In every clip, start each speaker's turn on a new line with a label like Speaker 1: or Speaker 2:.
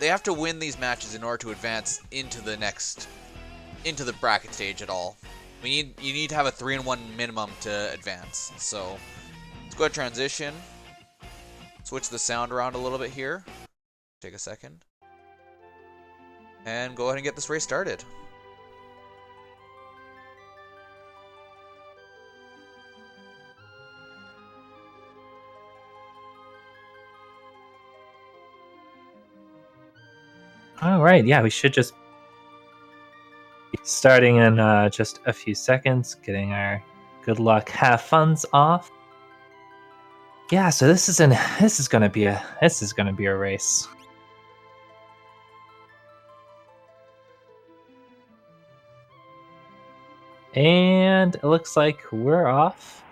Speaker 1: they have to win these matches in order to advance into the bracket stage at all. You need to have a 3-1 minimum to advance. So let's go ahead and transition. Switch the sound around a little bit here. Take a second. And go ahead and get this race started.
Speaker 2: All right, yeah, we should just be starting in just a few seconds, getting our good luck, have funs off. Yeah, so this is gonna be a race. And it looks like we're off.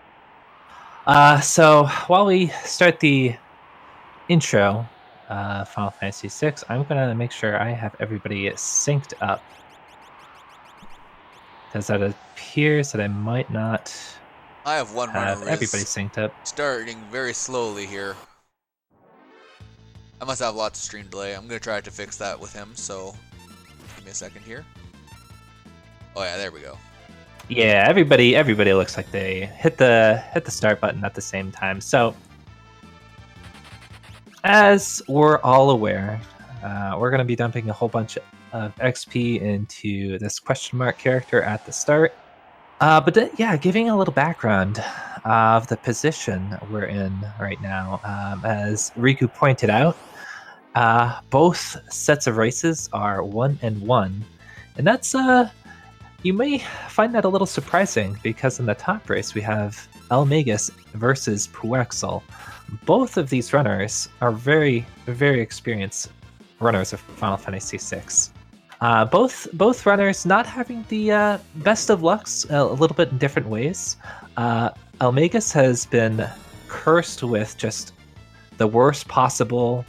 Speaker 2: So while we start the intro, Final Fantasy VI, I'm gonna make sure I have everybody synced up, because it appears that I might not.
Speaker 1: I have one runner
Speaker 2: have everybody synced up.
Speaker 1: Starting very slowly here. I must have lots of stream delay. I'm gonna try to fix that with him. So give me a second here. Oh yeah, there we go.
Speaker 2: Yeah, everybody looks like they hit the start button at the same time. So, as we're all aware, we're going to be dumping a whole bunch of XP into this question mark character at the start. Yeah, giving a little background of the position we're in right now. As Riku pointed out, both sets of races are 1-1, and that's you may find that a little surprising, because in the top race we have eLmaGus versus Puwexil. Both of these runners are very, very experienced runners of Final Fantasy VI. Both runners not having the best of lucks, a little bit in different ways. eLmaGus has been cursed with just the worst possible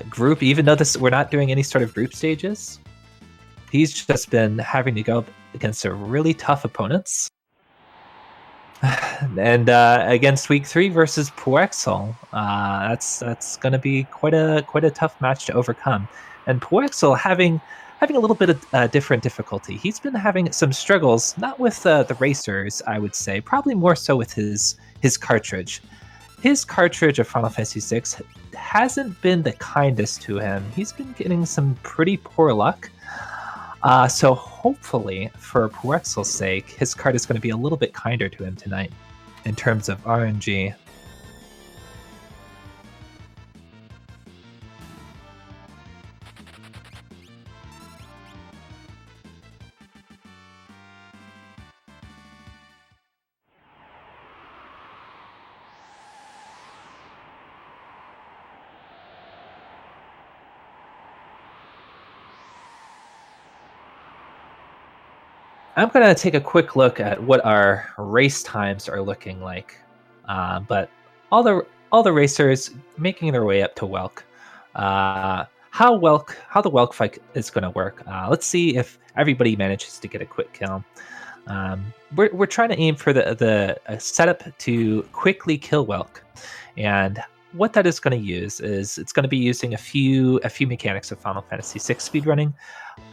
Speaker 2: group, even though we're not doing any sort of group stages. He's just been having to go up against a really tough opponents. And against week 3 versus Puwexil, that's going to be quite a tough match to overcome. And Puwexil having a little bit of different difficulty. He's been having some struggles, not with the racers, I would say, probably more so with his cartridge. His cartridge of Final Fantasy VI hasn't been the kindest to him. He's been getting some pretty poor luck. So hopefully, for Puwexil's sake, his card is going to be a little bit kinder to him tonight in terms of RNG. I'm going to take a quick look at what our race times are looking like. But all the racers making their way up to Welk. How the Welk fight is going to work. Let's see if everybody manages to get a quick kill. We're trying to aim for the setup to quickly kill Welk, and what that is going to use is it's going to be using a few mechanics of Final Fantasy VI speedrunning.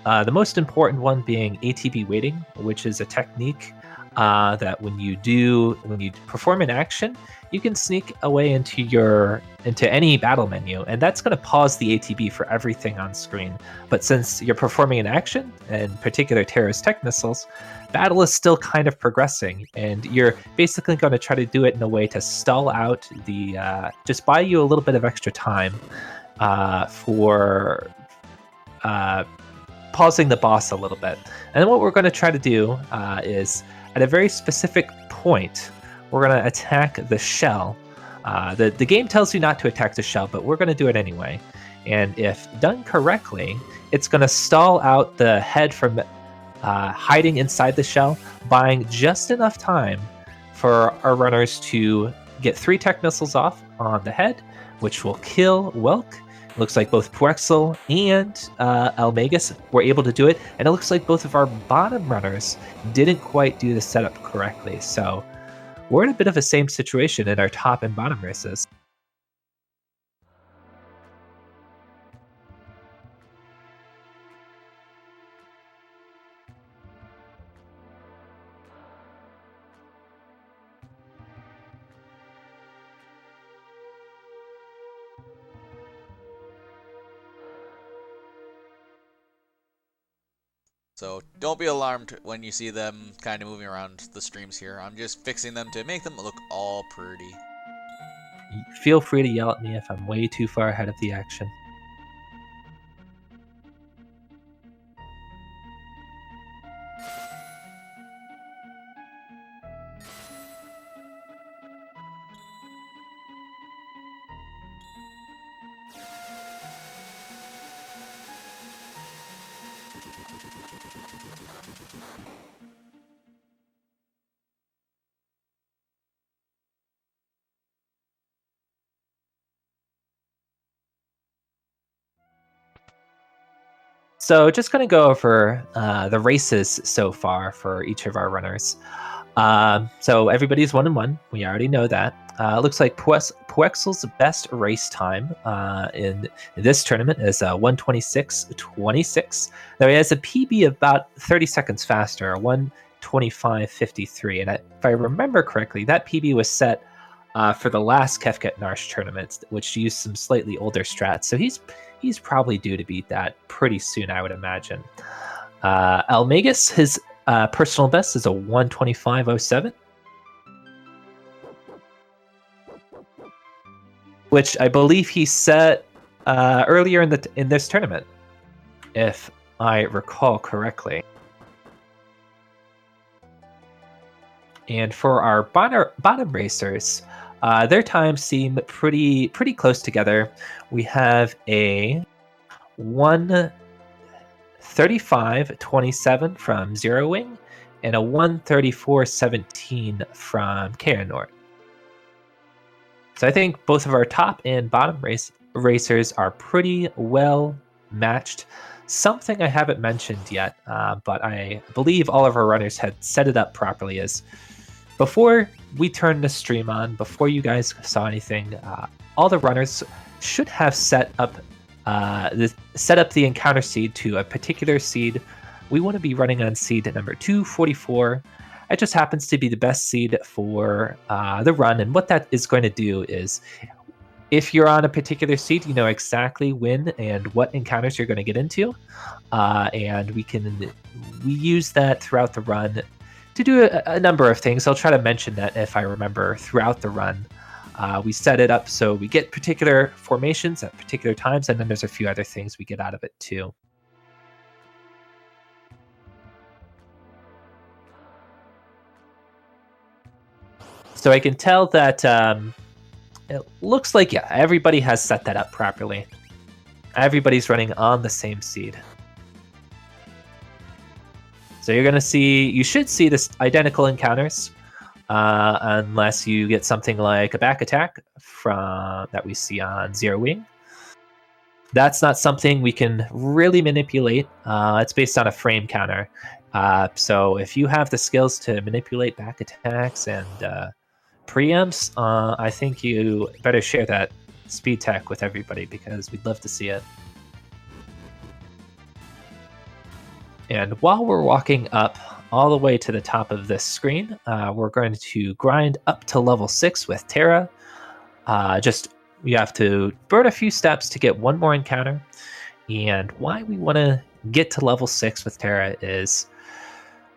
Speaker 2: The most important one being ATB waiting, which is a technique that when you perform an action, you can sneak away into any battle menu, and that's going to pause the ATB for everything on screen. But since you're performing an action, in particular terrorist tech missiles, battle is still kind of progressing, and you're basically going to try to do it in a way to stall out just buy you a little bit of extra time for pausing the boss a little bit. And then what we're going to try to do is, at a very specific point, we're going to attack the shell. The game tells you not to attack the shell, but we're going to do it anyway. And if done correctly, it's going to stall out the head from hiding inside the shell, buying just enough time for our runners to get 3 tech missiles off on the head, which will kill Welk. It looks like both Puwexil and eLmaGus were able to do it, and it looks like both of our bottom runners didn't quite do the setup correctly. So we're in a bit of a same situation in our top and bottom races.
Speaker 1: So don't be alarmed when you see them kind of moving around the streams here. I'm just fixing them to make them look all pretty.
Speaker 2: Feel free to yell at me if I'm way too far ahead of the action. So just going to go over the races so far for each of our runners. So everybody's 1-1. We already know that. Looks like Puwexil's best race time in this tournament is 1:26.26. Now he has a PB about 30 seconds faster, 1:25.53. And if I remember correctly, that PB was set for the last Kefka at Narshe tournament, which used some slightly older strats. So he's probably due to beat that pretty soon, I would imagine. eLmaGus, his personal best is a 1:25.07, which I believe he set earlier in this tournament, if I recall correctly. And for our bottom racers, their times seem pretty close together. We have a 1:35.27 from Zerowing and a 1:34.17 from Kehanort. So I think both of our top and bottom racers are pretty well matched. Something I haven't mentioned yet, but I believe all of our runners had set it up properly, is before we turned the stream on, before you guys saw anything, all the runners should have set up the encounter seed to a particular seed. We want to be running on seed number 244. It just happens to be the best seed for the run, and what that is going to do is, if you're on a particular seed, you know exactly when and what encounters you're going to get into, and we use that throughout the run to do a number of things. I'll try to mention that if I remember throughout the run. We set it up so we get particular formations at particular times, and then there's a few other things we get out of it too. So I can tell that it looks like, yeah, everybody has set that up properly. Everybody's running on the same seed. So you should see this identical encounters, unless you get something like a back attack that we see on Zerowing. That's not something we can really manipulate. It's based on a frame counter. So if you have the skills to manipulate back attacks and preamps, I think you better share that speed tech with everybody, because we'd love to see it. And while we're walking up all the way to the top of this screen, we're going to grind up to level 6 with Terra. You have to burn a few steps to get one more encounter. And why we want to get to level 6 with Terra is,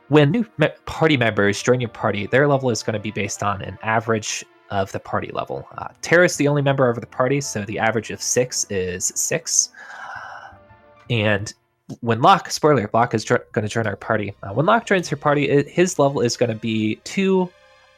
Speaker 2: when new party members join your party, their level is going to be based on an average of the party level. Terra is the only member of the party, so the average of 6 is 6. And when Locke is going to join our party. When Locke joins your party, his level is going to be 2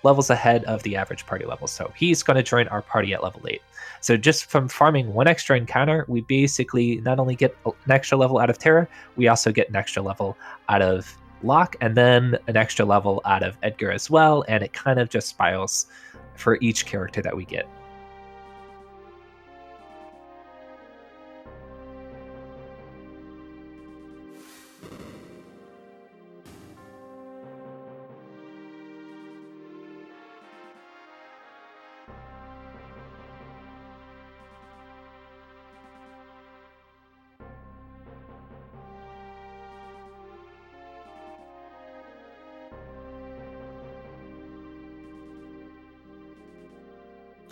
Speaker 2: levels ahead of the average party level. So he's going to join our party at level 8. So just from farming one extra encounter, we basically not only get an extra level out of Terra, we also get an extra level out of Locke, and then an extra level out of Edgar as well, and it kind of just spirals for each character that we get.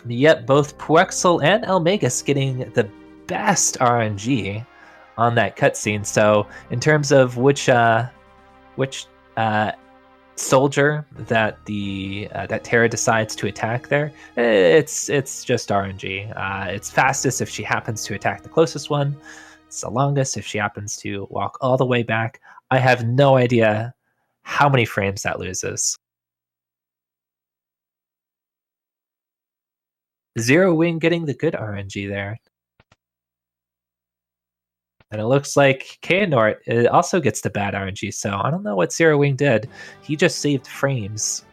Speaker 2: Yet both Puwexil and eLmaGus getting the best RNG on that cutscene. So in terms of which which soldier that that Terra decides to attack there. It's just RNG. It's fastest if she happens to attack the closest one. It's the longest if she happens to walk all the way back. I have no idea how many frames that loses. Zerowing getting the good RNG there. And it looks like Kehanort also gets the bad RNG, so I don't know what Zerowing did. He just saved frames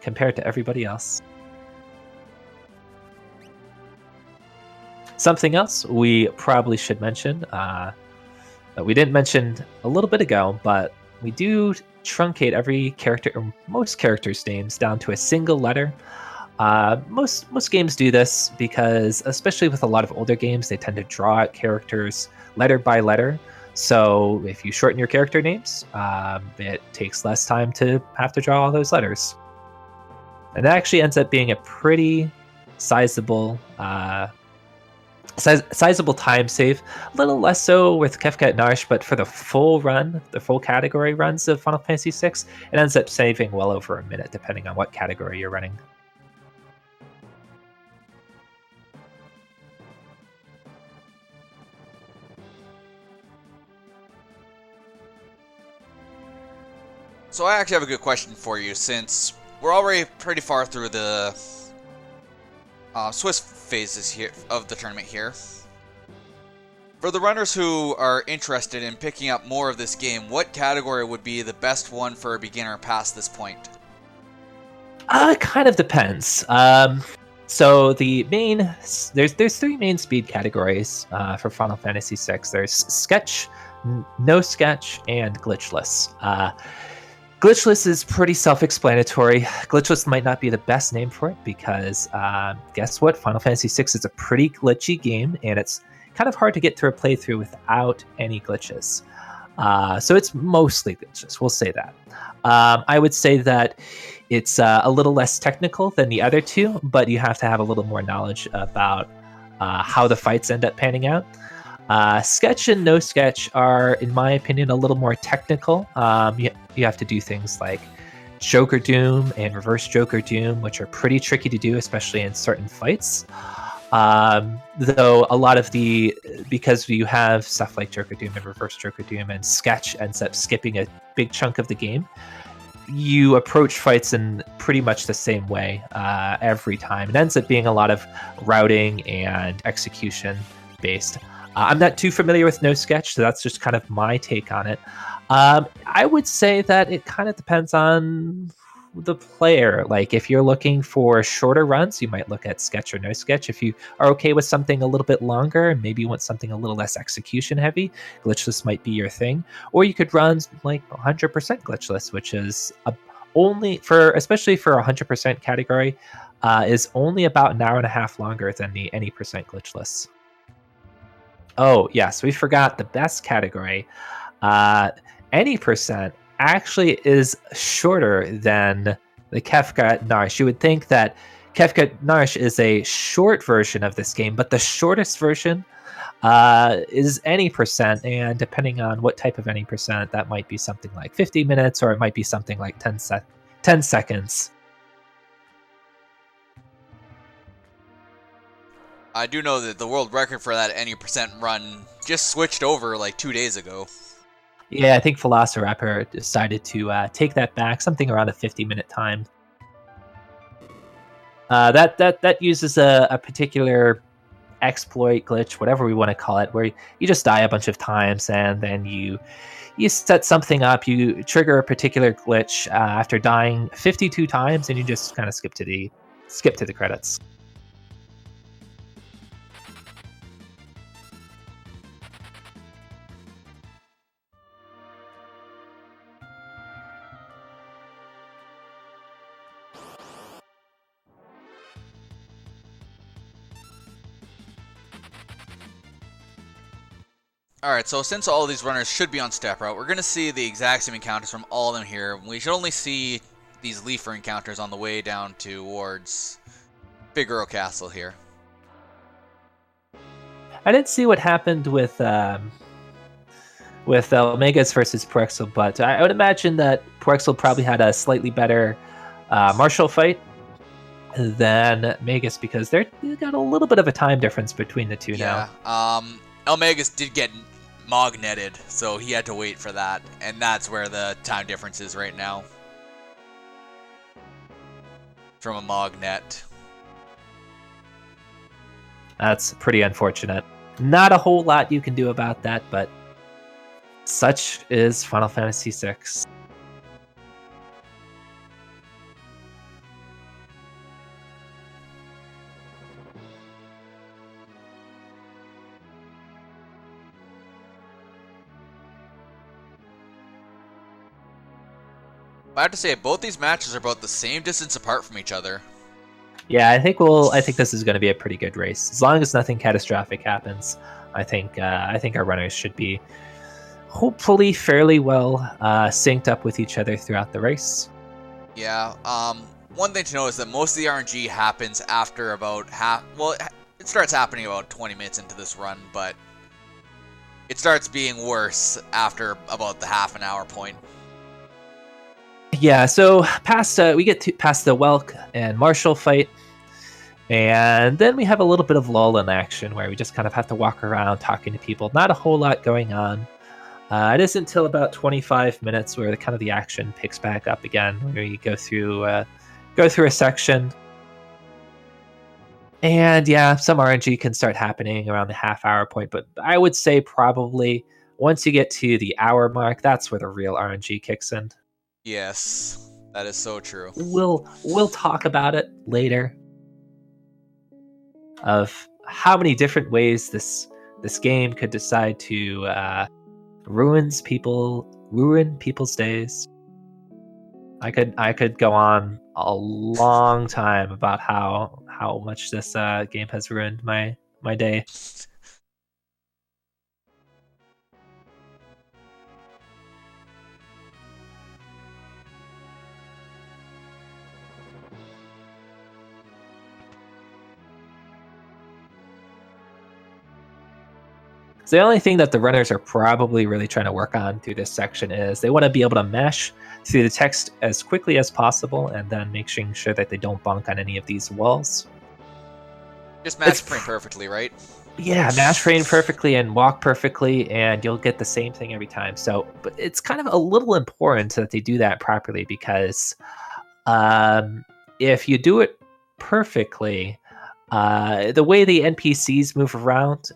Speaker 2: compared to everybody else. Something else we probably should mention, that we didn't mention a little bit ago, but we do truncate every character, or most characters' names, down to a single letter. Most games do this because, especially with a lot of older games, they tend to draw out characters letter by letter. So if you shorten your character names, it takes less time to have to draw all those letters. And that actually ends up being a pretty sizable sizable time save. A little less so with Kefka and Narshe, but for the full run, the full category runs of Final Fantasy VI, it ends up saving well over a minute, depending on what category you're running.
Speaker 1: So I actually have a good question for you, since we're already pretty far through the Swiss phases here of the tournament here. For the runners who are interested in picking up more of this game, what category would be the best one for a beginner past this point?
Speaker 2: It kind of depends. So there's three main speed categories for Final Fantasy VI. There's sketch, no sketch, and glitchless. Glitchless is pretty self-explanatory. Glitchless might not be the best name for it because guess what? Final Fantasy VI is a pretty glitchy game, and it's kind of hard to get through a playthrough without any glitches. So it's mostly glitchless, we'll say that. I would say that it's a little less technical than the other two, but you have to have a little more knowledge about how the fights end up panning out. Sketch and no sketch are, in my opinion, a little more technical. You have to do things like Joker Doom and reverse Joker Doom, which are pretty tricky to do, especially in certain fights. Though a lot of because you have stuff like Joker Doom and reverse Joker Doom, and sketch ends up skipping a big chunk of the game, you approach fights in pretty much the same way every time. It ends up being a lot of routing and execution based. I'm not too familiar with no sketch, so that's just kind of my take on it. I would say that it kind of depends on the player. Like, if you're looking for shorter runs, you might look at sketch or no sketch. If you are okay with something a little bit longer and maybe you want something a little less execution heavy, glitchless might be your thing. Or you could run like 100% glitchless, which is especially for 100% category, is only about an hour and a half longer than the any percent glitchless. Oh, yes, we forgot the best category. Any percent actually is shorter than the Kefka Narshe. You would think that Kefka Narshe is a short version of this game, but the shortest version is any percent, and depending on what type of any percent, that might be something like 50 minutes, or it might be something like 10 seconds.
Speaker 1: I do know that the world record for that any percent run just switched over like 2 days ago.
Speaker 2: Yeah, I think Velociraptor decided to take that back, something around a 50-minute time. That uses a particular exploit, glitch, whatever we want to call it, where you just die a bunch of times, and then you set something up, you trigger a particular glitch after dying 52 times, and you just kind of skip to the credits.
Speaker 1: Alright, so since all of these runners should be on step route, we're going to see the exact same encounters from all of them here. We should only see these Leafer encounters on the way down towards Figaro Castle here.
Speaker 2: I didn't see what happened with with eLmaGus versus Puwexil, but I would imagine that Puwexil probably had a slightly better martial fight than Magus because they've got a little bit of a time difference between the two now.
Speaker 1: eLmaGus did get Mog-netted, so he had to wait for that, and that's where the time difference is right now. From a Mog-net.
Speaker 2: That's pretty unfortunate. Not a whole lot you can do about that, but such is Final Fantasy VI.
Speaker 1: I have to say, both these matches are about the same distance apart from each other.
Speaker 2: Yeah, I think this is going to be a pretty good race. As long as nothing catastrophic happens, I think our runners should be hopefully fairly well synced up with each other throughout the race.
Speaker 1: Yeah. One thing to know is that most of the RNG happens after about it starts happening about 20 minutes into this run, but it starts being worse after about the half an hour point.
Speaker 2: Yeah, so we get past the Welk and Marshall fight, and then we have a little bit of lull in action where we just kind of have to walk around talking to people. Not a whole lot going on. It isn't until about 25 minutes where the action picks back up again, where you go through a section. And yeah, some RNG can start happening around the half-hour point, but I would say probably once you get to the hour mark, that's where the real RNG kicks in.
Speaker 1: Yes, that is so true.
Speaker 2: We'll talk about it later of how many different ways this game could decide to ruin people's days. I could go on a long time about how much this game has ruined my day. So the only thing that the runners are probably really trying to work on through this section is they want to be able to mesh through the text as quickly as possible and then making sure that they don't bonk on any of these walls.
Speaker 1: Just match frame perfectly, right?
Speaker 2: Yeah, match frame perfectly and walk perfectly, and you'll get the same thing every time. So, but it's kind of a little important that they do that properly because if you do it perfectly, the way the NPCs move around,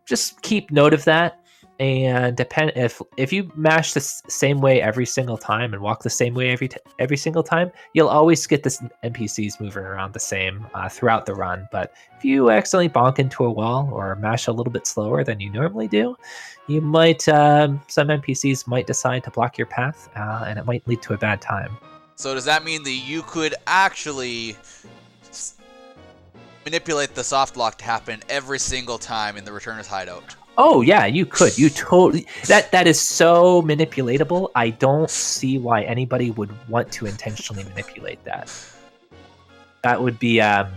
Speaker 2: just keep note of that. And if you mash the same way every single time and walk the same way every single time, you'll always get this NPCs moving around the same throughout the run. But if you accidentally bonk into a wall or mash a little bit slower than you normally do, you might some NPCs might decide to block your path, and it might lead to a bad time.
Speaker 1: So does that mean that you could actually manipulate the soft lock to happen every single time in the Returner's hideout?
Speaker 2: Oh yeah, you could. You totally that is so manipulatable. I don't see why anybody would want to intentionally manipulate that. That would be not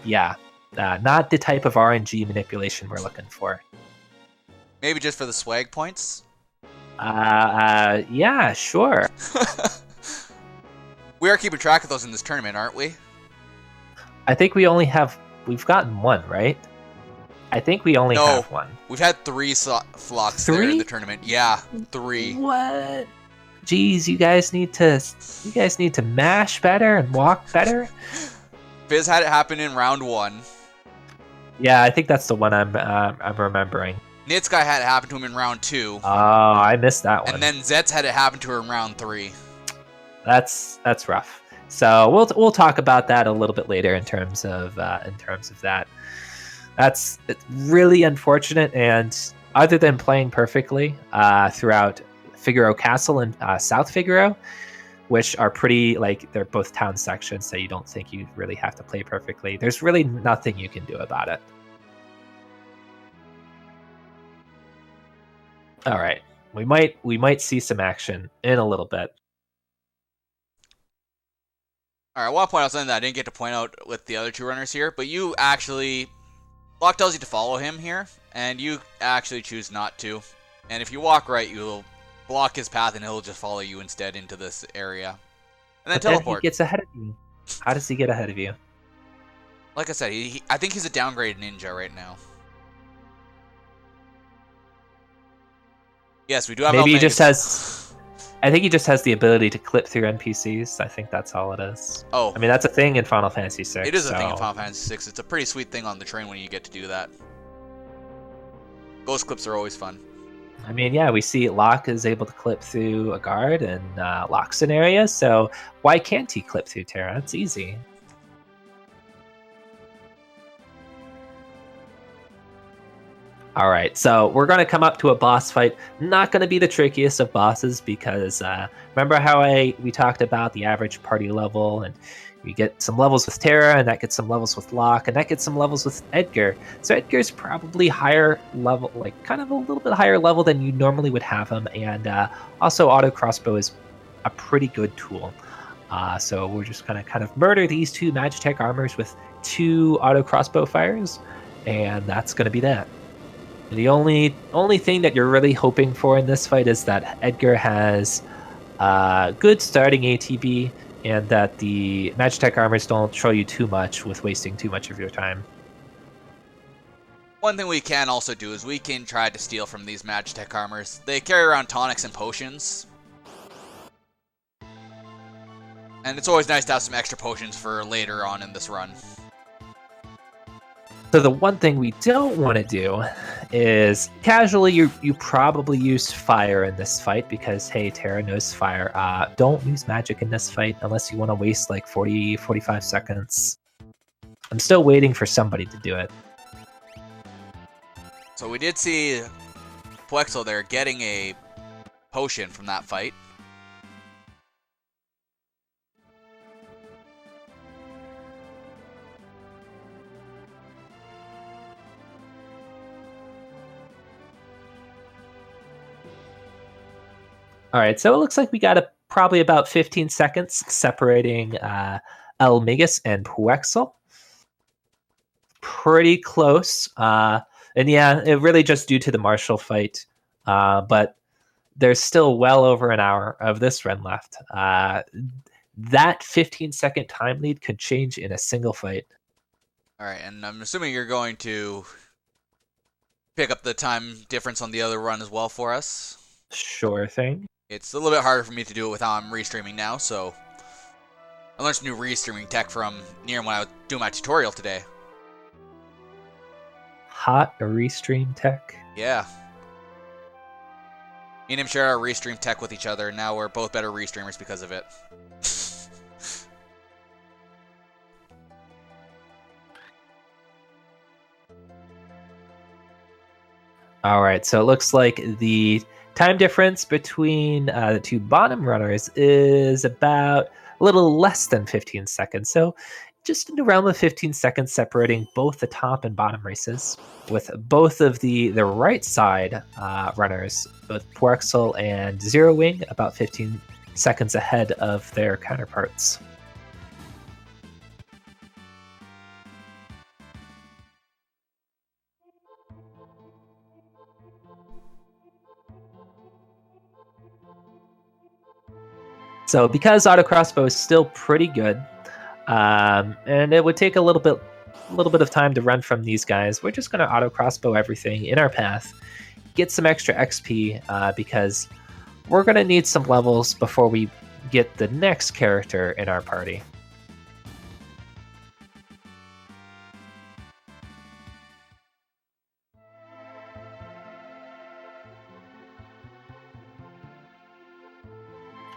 Speaker 2: the type of RNG manipulation we're looking for.
Speaker 1: Maybe just for the swag points?
Speaker 2: Yeah, sure.
Speaker 1: We are keeping track of those in this tournament, aren't we?
Speaker 2: I think we've gotten one, right? I think we only have one.
Speaker 1: We've had 3 flocks there in the tournament. Yeah, 3.
Speaker 2: What? Jeez, you guys need to mash better and walk better.
Speaker 1: Fizz had it happen in round 1.
Speaker 2: Yeah, I think that's the one I'm remembering.
Speaker 1: Nitsky had it happen to him in round 2.
Speaker 2: Oh, I missed that one.
Speaker 1: And then Zetz had it happen to her in round 3.
Speaker 2: That's rough. So we'll talk about that a little bit later in terms of that. It's really unfortunate, and other than playing perfectly throughout Figaro Castle and South Figaro, which are pretty, they're both town sections, so you don't think you really have to play perfectly. There's really nothing you can do about it. All right, we might see some action in a little bit.
Speaker 1: All right, I want to point out something that I didn't get to point out with the other 2 runners here, but you actually Locke tells you to follow him here, and you actually choose not to. And if you walk right, you'll block his path, and he'll just follow you instead into this area. And then
Speaker 2: But then he
Speaker 1: teleport.
Speaker 2: gets ahead of you. How does he get ahead of you?
Speaker 1: Like I said, I think he's a downgrade ninja right now. Yes, we do have
Speaker 2: Maybe he
Speaker 1: eLmaGus.
Speaker 2: just has... I think he just has the ability to clip through NPCs. I think that's all it is.
Speaker 1: Oh.
Speaker 2: I mean, that's a thing in Final Fantasy 6.
Speaker 1: It is a thing in Final Fantasy 6. It's a pretty sweet thing on the train when you get to do that. Ghost clips are always fun.
Speaker 2: I mean, yeah, we see Locke is able to clip through a guard and Locke's in areas, so why can't he clip through Terra? It's easy. All right, so we're going to come up to a boss fight. Not going to be the trickiest of bosses because remember how we talked about the average party level, and we get some levels with Terra, and that gets some levels with Locke, and that gets some levels with Edgar. So Edgar's probably higher level, like kind of a little bit higher level than you normally would have him, and also auto crossbow is a pretty good tool. So we're just going to kind of murder these two Magitech armors with 2 auto crossbow fires, and that's going to be that. The only thing that you're really hoping for in this fight is that Edgar has good starting ATB, and that the Magitech armors don't troll you too much with wasting too much of your time.
Speaker 1: One thing we can also do is we can try to steal from these Magitech armors. They carry around tonics and potions. And it's always nice to have some extra potions for later on in this run.
Speaker 2: So the one thing we don't want to do is casually you probably use fire in this fight because hey, Terra knows fire. Don't use magic in this fight unless you want to waste like 45 seconds. I'm still waiting for somebody to do it.
Speaker 1: So we did see Puwexil there getting a potion from that fight.
Speaker 2: All right, so it looks like we got probably about 15 seconds separating eLmaGus and Puwexil. Pretty close. And yeah, it really just due to the Marshall fight. But there's still well over an hour of this run left. That 15-second time lead could change in a single fight.
Speaker 1: All right, and I'm assuming you're going to pick up the time difference on the other run as well for us.
Speaker 2: Sure thing.
Speaker 1: It's a little bit harder for me to do it with how I'm restreaming now, so I learned some new restreaming tech from Nier when I was doing my tutorial today.
Speaker 2: Hot restream tech.
Speaker 1: Yeah. Me and him share our restream tech with each other, and now we're both better restreamers because of it.
Speaker 2: All right, so it looks like the time difference between the 2 bottom runners is about a little less than 15 seconds. So just in the realm of 15 seconds separating both the top and bottom races, with both of the right side runners, both Puwexil and Zerowing, about 15 seconds ahead of their counterparts. So because auto crossbow is still pretty good, and it would take a little bit of time to run from these guys, we're just going to auto crossbow everything in our path, get some extra XP because we're going to need some levels before we get the next character in our party.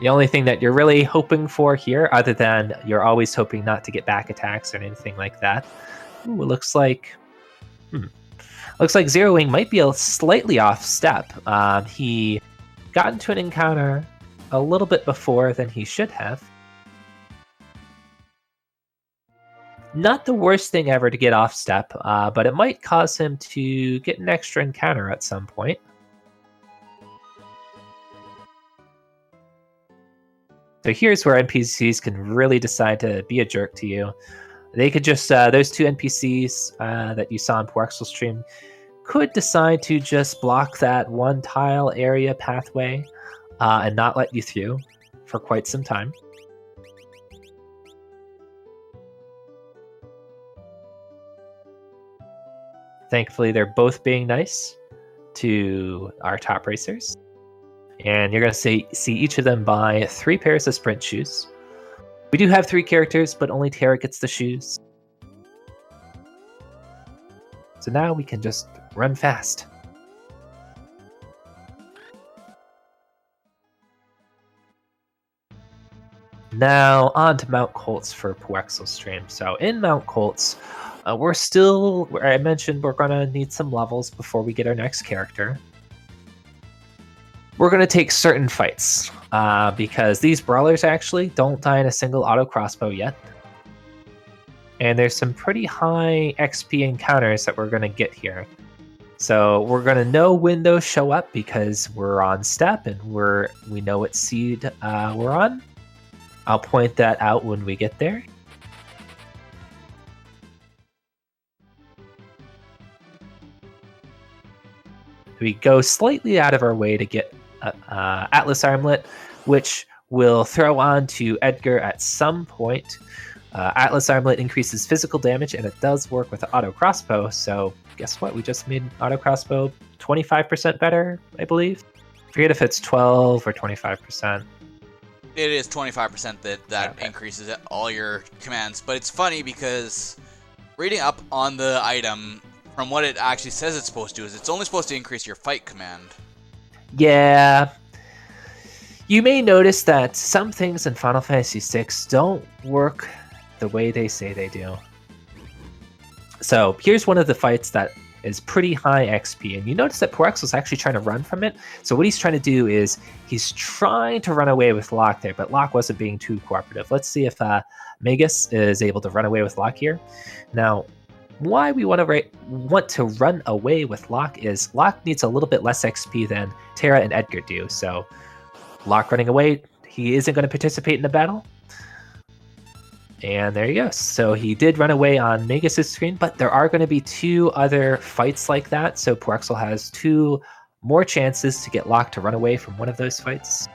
Speaker 2: The only thing that you're really hoping for here, other than you're always hoping not to get back attacks or anything like that, it looks like Zerowing might be a slightly off step. He got into an encounter a little bit before than he should have. Not the worst thing ever to get off step, but it might cause him to get an extra encounter at some point. So here's where NPCs can really decide to be a jerk to you. They could just, those two NPCs that you saw in Puwexil stream could decide to just block that one tile area pathway and not let you through for quite some time. Thankfully, they're both being nice to our top racers. And you're going to see each of them buy 3 pairs of sprint shoes. We do have 3 characters, but only Tara gets the shoes. So now we can just run fast. Now on to Mount Colts for Puwexil stream. So in Mount Colts, we're still, where I mentioned we're going to need some levels before we get our next character. We're going to take certain fights because these brawlers actually don't die in a single auto crossbow yet. And there's some pretty high XP encounters that we're going to get here. So we're going to know when those show up because we're on step and we know what seed we're on. I'll point that out when we get there. We go slightly out of our way to get Atlas Armlet, which will throw on to Edgar at some point. Atlas Armlet increases physical damage, and it does work with the auto crossbow. So guess what? We just made auto crossbow 25% better, I believe. Forget if it's 12 or 25%.
Speaker 1: It is 25% that
Speaker 2: Okay.
Speaker 1: increases all your commands. But it's funny because reading up on the item, from what it actually says it's supposed to do, is it's only supposed to increase your fight command.
Speaker 2: Yeah. You may notice that some things in Final Fantasy VI don't work the way they say they do. So here's one of the fights that is pretty high XP, and you notice that Puwexil's actually trying to run from it. So what he's trying to do is he's trying to run away with Locke there, but Locke wasn't being too cooperative. Let's see if eLmaGus is able to run away with Locke here. Now, why we want to run away with Locke is Locke needs a little bit less XP than Tara and Edgar do. So Locke running away, he isn't going to participate in the battle. And there you go. So he did run away on eLmaGus' screen, but there are going to be 2 other fights like that. So Puwexil has 2 more chances to get Locke to run away from one of those fights.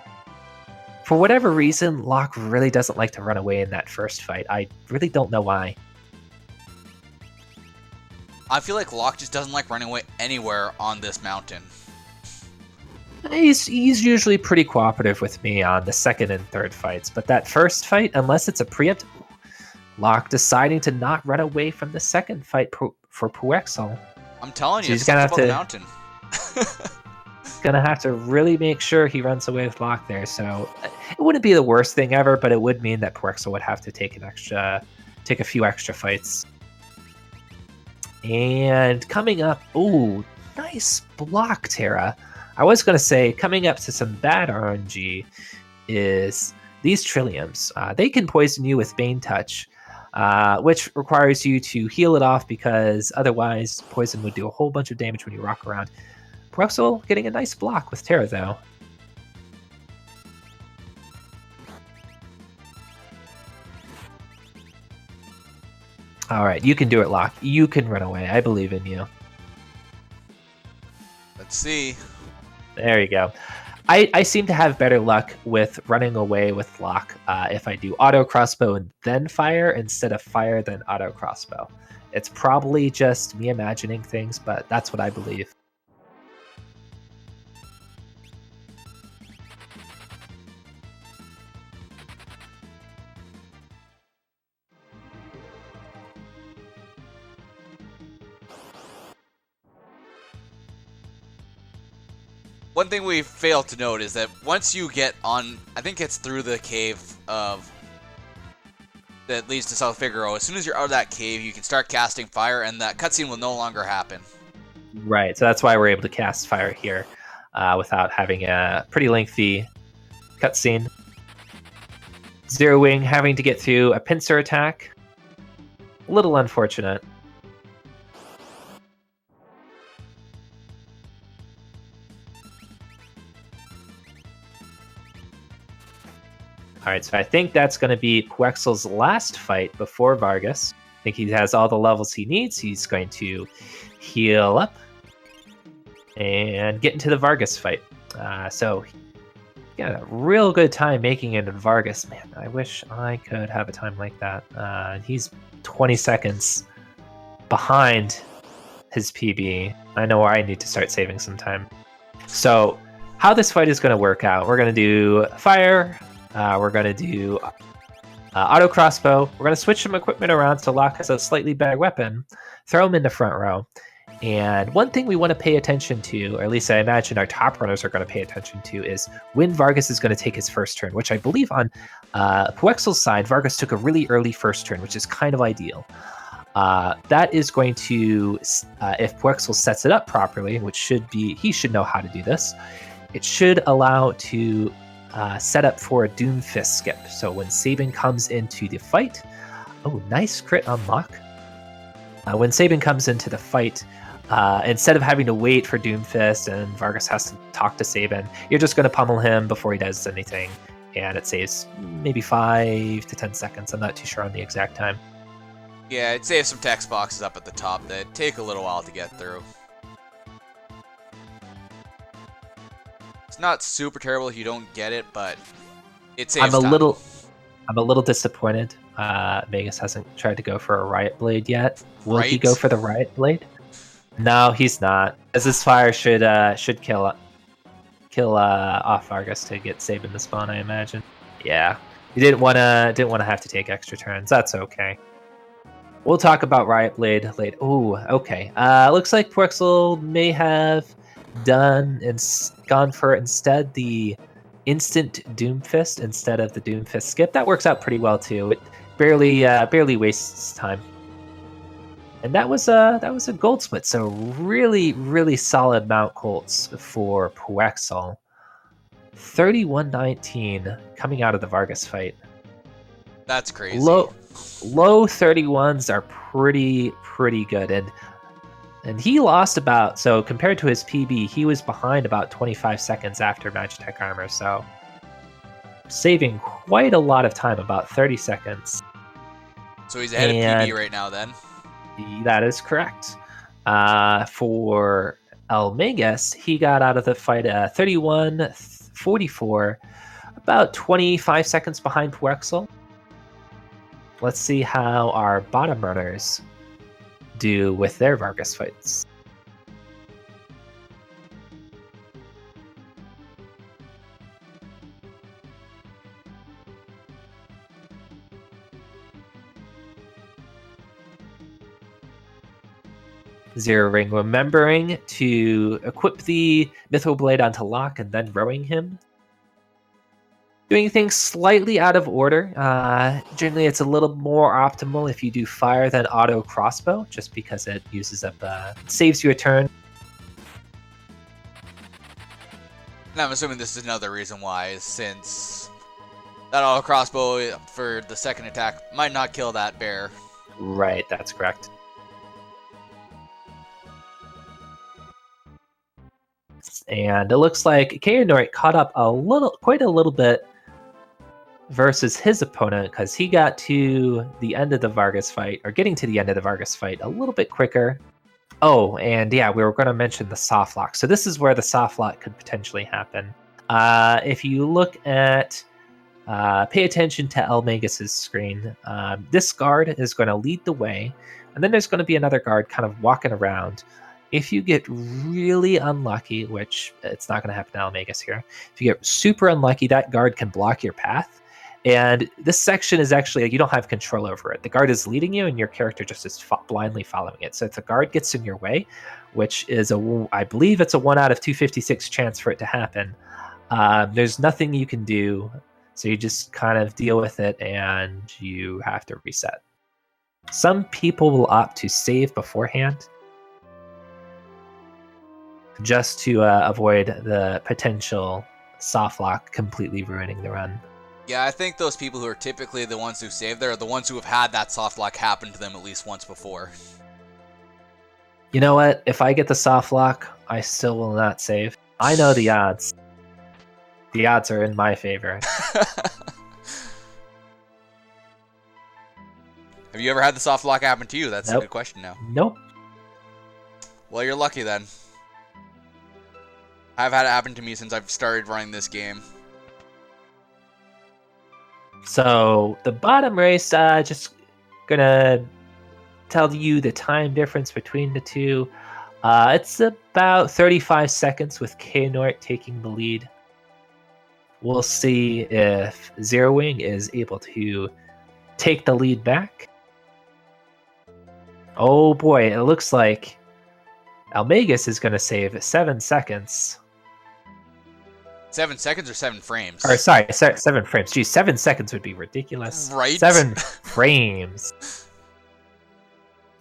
Speaker 2: For whatever reason, Locke really doesn't like to run away in that first fight. I really don't know why.
Speaker 1: I feel like Locke just doesn't like running away anywhere on this mountain.
Speaker 2: He's usually pretty cooperative with me on the second and third fights, but that first fight, unless it's a preempt, Locke deciding to not run away from the second fight for Puwexil.
Speaker 1: I'm telling you,
Speaker 2: So
Speaker 1: it's something about the mountain.
Speaker 2: Gonna have to really make sure he runs away with Locke there. So it wouldn't be the worst thing ever, but it would mean that Puwexil would have to take a few extra fights. And coming up, ooh, nice block, Tara. I was gonna say coming up to some bad RNG is these Trilliums. They can poison you with Bane Touch, which requires you to heal it off because otherwise poison would do a whole bunch of damage when you rock around. Puwexil getting a nice block with Tara, though. All right, you can do it, Locke. You can run away. I believe in you.
Speaker 1: Let's see.
Speaker 2: There you go. I seem to have better luck with running away with Locke if I do auto crossbow and then fire instead of fire then auto crossbow. It's probably just me imagining things, but that's what I believe.
Speaker 1: One thing we failed to note is that once you get on, I think it's through the cave of that leads to South Figaro, as soon as you're out of that cave, you can start casting fire, and that cutscene will no longer happen.
Speaker 2: Right, so that's why we're able to cast fire here without having a pretty lengthy cutscene. Zerowing having to get through a pincer attack. A little unfortunate. All right, so I think that's going to be Puwexil's last fight before Vargas. think he has all the levels he needs. He's going to heal up and get into the Vargas fight. So he got a real good time making it in Vargas. Man, I wish I could have a time like that. He's 20 seconds behind his PB. I know where I need to start saving some time. So how this fight is going to work out, we're going to do fire, we're going to do auto crossbow, we're going to switch some equipment around so Locke has a slightly better weapon, throw him in the front row. And one thing we want to pay attention to, or at least I imagine our top runners are going to pay attention to, is when Vargas is going to take his first turn, which I believe on Puwexil's side, Vargas took a really early first turn, which is kind of ideal. That is going to, if Puwexil sets it up properly, which should be, he should know how to do this, it should allow to set up for a Doomfist skip. So when Sabin comes into the fight, oh, nice crit on Locke. When Sabin comes into the fight, instead of having to wait for Doomfist and Vargas has to talk to Sabin, you're just going to pummel him before he does anything, and it saves maybe 5 to 10 seconds. I'm not too sure on the exact time.
Speaker 1: Yeah, it saves some text boxes up at the top that take a little while to get through. It's not super terrible if you don't get it, but it saves time.
Speaker 2: I'm a little disappointed. Magus hasn't tried to go for a Riot Blade yet. Will he go for the Riot Blade? No, he's not. As this fire should kill off Vargas to get Sabin to spawn, I imagine. Yeah, he didn't want to have to take extra turns. That's okay. We'll talk about Riot Blade later. Ooh, okay. Looks like Puwexil may have gone for instead the instant Doomfist instead of the Doomfist skip. That works out pretty well too. It barely wastes time. And that was a gold split. So really solid Mount Colts for Puwexil. 31-19 coming out of the Vargas fight.
Speaker 1: That's crazy.
Speaker 2: Low 31s are pretty good, and he lost about, so compared to his PB, he was behind about 25 seconds after Magitech armor, so saving quite a lot of time, about 30 seconds.
Speaker 1: So he's ahead of PB right now then?
Speaker 2: That is correct. For eLmaGus, he got out of the fight at 31-44, about 25 seconds behind Puwexil. Let's see how our bottom runners do with their Vargas fights. Zerowing, remembering to equip the Mythril Blade onto Locke and then rowing him. Doing things slightly out of order. Generally, it's a little more optimal if you do fire than auto crossbow, just because it uses up, saves you a turn.
Speaker 1: And I'm assuming this is another reason why, since that auto crossbow for the second attack might not kill that bear.
Speaker 2: Right, that's correct. And it looks like Kehanort caught up quite a little bit versus his opponent, because he got to the end of the Vargas fight, or getting to the end of the Vargas fight a little bit quicker. Oh, and yeah, we were going to mention the soft lock. So this is where the soft lock could potentially happen. If you look at, pay attention to eLmaGus's screen, this guard is going to lead the way, and then there's going to be another guard kind of walking around. If you get really unlucky, which it's not going to happen to eLmaGus here, if you get super unlucky, that guard can block your path. And this section is actually, you don't have control over it. The guard is leading you, and your character just is blindly following it. So if the guard gets in your way, which is I believe it's a 1 out of 256 chance for it to happen, there's nothing you can do. So you just kind of deal with it, and you have to reset. Some people will opt to save beforehand, just to avoid the potential soft lock completely ruining the run.
Speaker 1: Yeah, I think those people who are typically the ones who save there are the ones who have had that soft lock happen to them at least once before.
Speaker 2: You know what? If I get the soft lock, I still will not save. I know the odds. The odds are in my favor.
Speaker 1: Have you ever had the soft lock happen to you? That's
Speaker 2: Nope.
Speaker 1: a good question now.
Speaker 2: Nope.
Speaker 1: Well, you're lucky then. I've had it happen to me since I've started running this game.
Speaker 2: So the bottom race, just gonna tell you the time difference between the two. It's about 35 seconds with Kehanort taking the lead. We'll see if Zerowing is able to take the lead back. Oh boy, it looks like eLmaGus is going to save 7 seconds.
Speaker 1: 7 seconds or 7 frames?
Speaker 2: Or sorry, 7 frames. Geez, 7 seconds would be ridiculous.
Speaker 1: Right?
Speaker 2: 7 frames.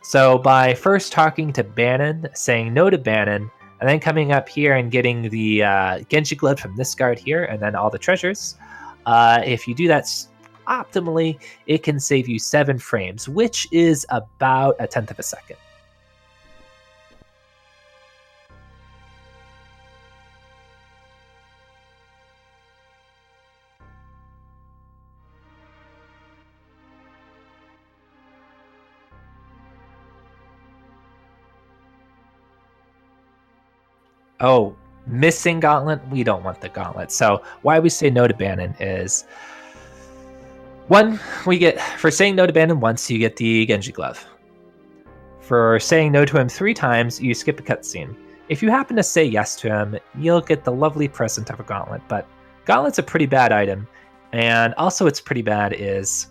Speaker 2: So by first talking to Bannon, saying no to Bannon, and then coming up here and getting the Genji Glove from this guard here, and then all the treasures, if you do that optimally, it can save you 7 frames, which is about 1/10 of a second. Oh, missing gauntlet? We don't want the gauntlet. So why we say no to Bannon is, one, we get, for saying no to Bannon once, you get the Genji Glove. For saying no to him 3 times, you skip a cutscene. If you happen to say yes to him, you'll get the lovely present of a gauntlet, but gauntlet's a pretty bad item, and also it's pretty bad is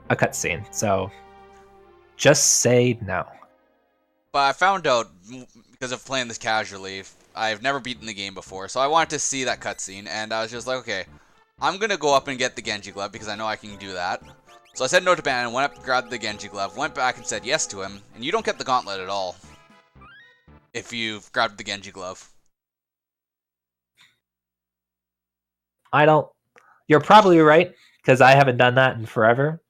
Speaker 2: a cutscene, so just say no.
Speaker 1: But I found out, because of playing this casually, I've never beaten the game before, so I wanted to see that cutscene, and I was just like, okay, I'm going to go up and get the Genji Glove, because I know I can do that. So I said no to Bannon, went up, grabbed the Genji Glove, went back and said yes to him, and you don't get the gauntlet at all if you've grabbed the Genji Glove.
Speaker 2: I don't... You're probably right, because I haven't done that in forever,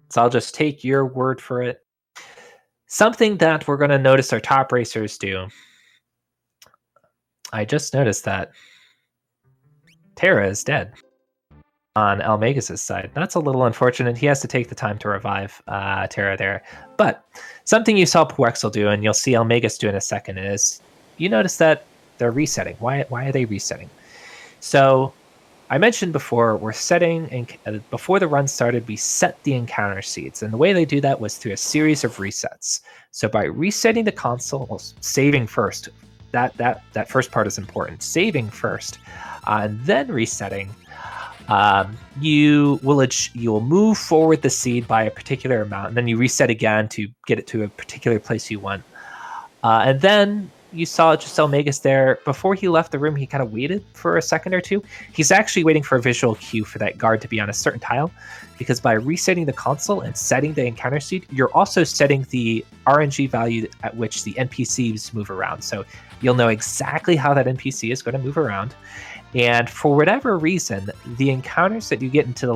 Speaker 2: so I'll just take your word for it. Something that we're going to notice our top racers do. I just noticed that Terra is dead on eLmaGus' side. That's a little unfortunate. He has to take the time to revive Terra there. But something you saw Puwexil do, and you'll see eLmaGus do in a second, is you notice that they're resetting. Why are they resetting? So I mentioned before, we're setting, before the run started, we set the encounter seeds. And the way they do that was through a series of resets. So by resetting the console, well, saving first, that first part is important. Saving first, and then resetting, you will move forward the seed by a particular amount, and then you reset again to get it to a particular place you want. And then you saw just eLmaGus there. Before he left the room, he kind of waited for a second or two. He's actually waiting for a visual cue for that guard to be on a certain tile, because by resetting the console and setting the encounter seed, you're also setting the RNG value at which the NPCs move around. So you'll know exactly how that NPC is going to move around. And for whatever reason, the encounters that you get into the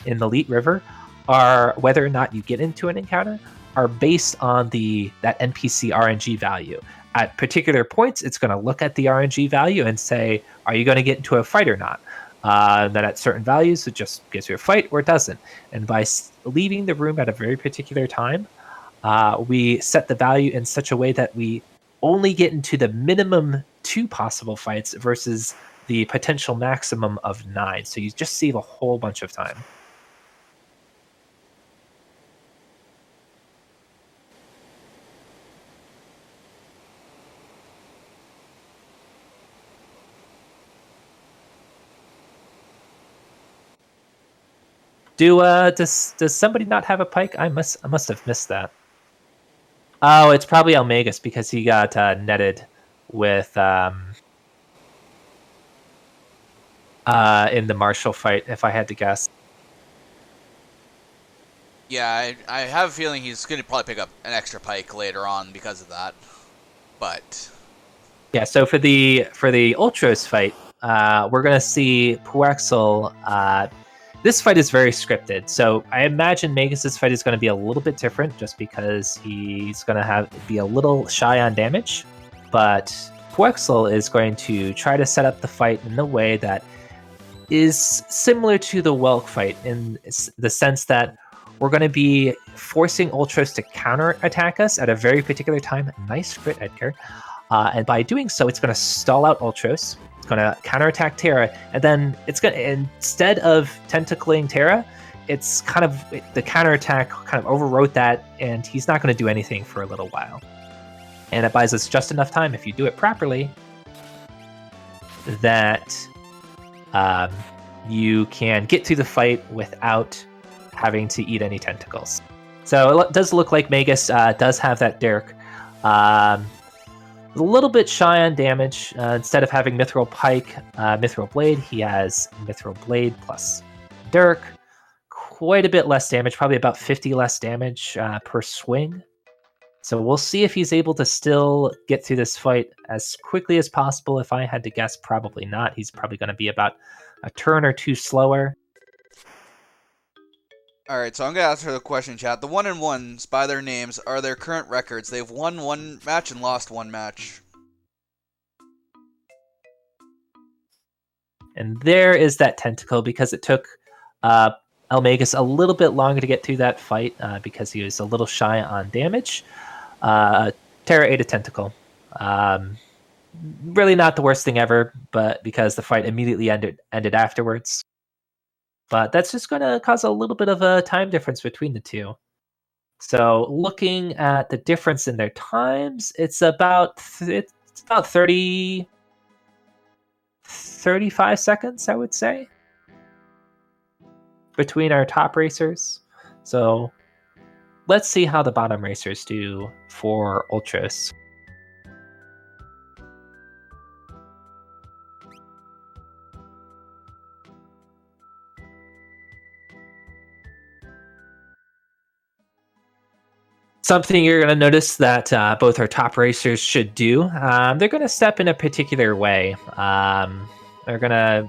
Speaker 2: Elite River are, whether or not you get into an encounter, are based on that NPC RNG value. At particular points, it's going to look at the RNG value and say, are you going to get into a fight or not? Then at certain values, it just gives you a fight or it doesn't. And by leaving the room at a very particular time, we set the value in such a way that we only get into the minimum 2 possible fights versus the potential maximum of 9. So you just save a whole bunch of time. Does somebody not have a pike? I must have missed that. Oh, it's probably eLmaGus because he got netted with in the Marshall fight, if I had to guess.
Speaker 1: Yeah, I have a feeling he's going to probably pick up an extra pike later on because of that. But
Speaker 2: yeah, so for the Ultros fight, we're going to see Puwexil. This fight is very scripted, so I imagine Magus' fight is going to be a little bit different, just because he's going to be a little shy on damage. But Puwexil is going to try to set up the fight in a way that is similar to the Welk fight, in the sense that we're going to be forcing Ultros to counter-attack us at a very particular time. Nice crit, Edgar. And by doing so, it's going to stall out Ultros. It's going to counterattack Terra, and then it's going to, instead of tentacling Terra, it's kind of, the counterattack kind of overwrote that, and he's not going to do anything for a little while. And it buys us just enough time, if you do it properly, that you can get through the fight without having to eat any tentacles. So it does look like Magus does have that Dirk. A little bit shy on damage. Instead of having Mithril Pike, Mithril Blade, he has Mithril Blade plus Dirk. Quite a bit less damage, probably about 50 less damage per swing. So we'll see if he's able to still get through this fight as quickly as possible. If I had to guess, probably not. He's probably going to be about a turn or two slower.
Speaker 1: All right, so I'm going to answer the question, chat. The 1-in-1s, by their names, are their current records. They've won one match and lost one match.
Speaker 2: And there is that tentacle, because it took eLmaGus a little bit longer to get through that fight because he was a little shy on damage. Terra ate a tentacle. Really not the worst thing ever, but because the fight immediately ended afterwards. But that's just going to cause a little bit of a time difference between the two. So looking at the difference in their times, it's about 35 seconds, I would say, between our top racers. So let's see how the bottom racers do for Ultros. Something you're going to notice that both our top racers should do, they're going to step in a particular way. They're going to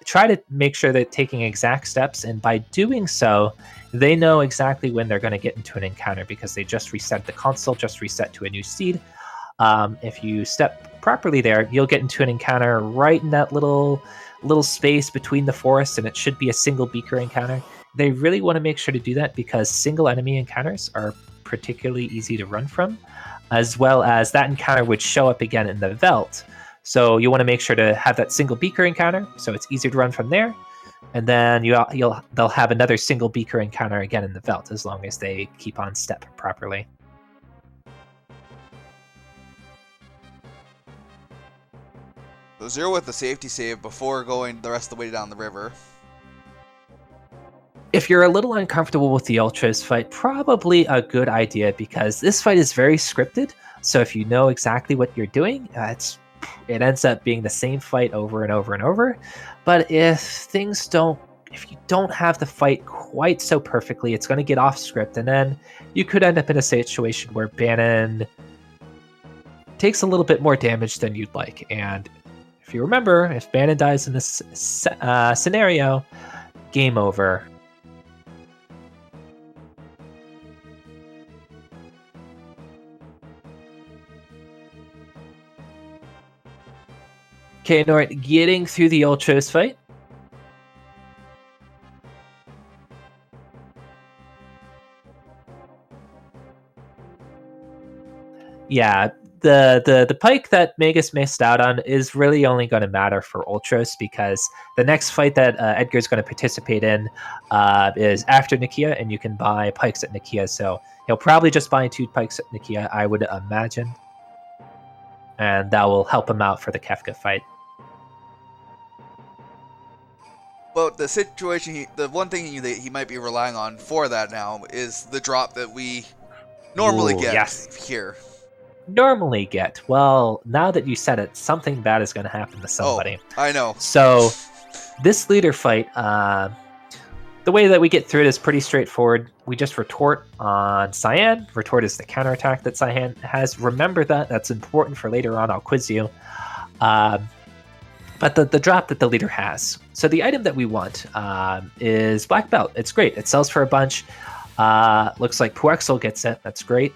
Speaker 2: try to make sure they're taking exact steps, and by doing so, they know exactly when they're going to get into an encounter because they just reset the console, just reset to a new seed. If you step properly there, you'll get into an encounter right in that little space between the forests, and it should be a single beaker encounter. They really want to make sure to do that because single enemy encounters are particularly easy to run from, as well as that encounter would show up again in the Veldt. So you want to make sure to have that single beaker encounter, so it's easier to run from there. And then they'll have another single beaker encounter again in the Veldt, as long as they keep on step properly.
Speaker 1: So Zero with the safety save before going the rest of the way down the river.
Speaker 2: If you're a little uncomfortable with the Ultros fight, probably a good idea, because this fight is very scripted. So if you know exactly what you're doing, it ends up being the same fight over and over and over. But if you don't have the fight quite so perfectly, it's going to get off script, and then you could end up in a situation where Bannon takes a little bit more damage than you'd like. And if you remember, if Bannon dies in this scenario, game over. Kehanort getting through the Ultros fight. Yeah, the pike that Magus missed out on is really only going to matter for Ultros, because the next fight that Edgar's going to participate in is after Nikia, and you can buy pikes at Nikia, so he'll probably just buy 2 pikes at Nikia, I would imagine. And that will help him out for the Kefka fight.
Speaker 1: Well, the situation, the one thing that he might be relying on for that now is the drop that we normally get here.
Speaker 2: Normally get. Well, now that you said it, something bad is going to happen to somebody.
Speaker 1: Oh, I know.
Speaker 2: So, this leader fight, the way that we get through it is pretty straightforward. We just retort on Cyan. Retort is the counterattack that Cyan has. Remember that. That's important for later on. I'll quiz you. But the drop that the leader has. So the item that we want is Black Belt. It's great. It sells for a bunch. Looks like Puwexil gets it. That's great.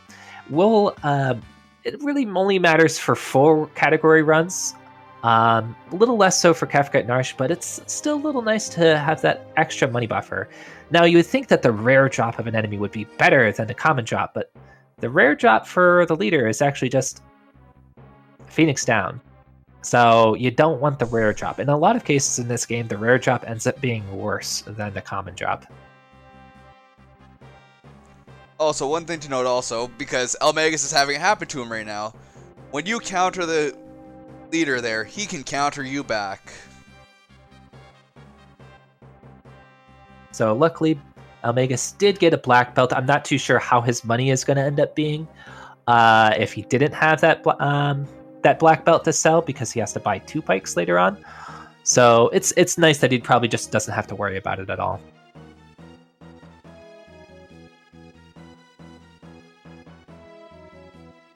Speaker 2: It really only matters for 4 category runs. A little less so for Kefka and Narshe, but it's still a little nice to have that extra money buffer. Now, you would think that the rare drop of an enemy would be better than the common drop, but the rare drop for the leader is actually just Phoenix down. So you don't want the rare drop. In a lot of cases in this game, the rare drop ends up being worse than the common drop.
Speaker 1: Also, one thing to note also, because eLmaGus is having it happen to him right now, when you counter the leader there, he can counter you back.
Speaker 2: So luckily, eLmaGus did get a black belt. I'm not too sure how his money is going to end up being if he didn't have that that black belt to sell, because he has to buy 2 pikes later on. So it's nice that he probably just doesn't have to worry about it at all.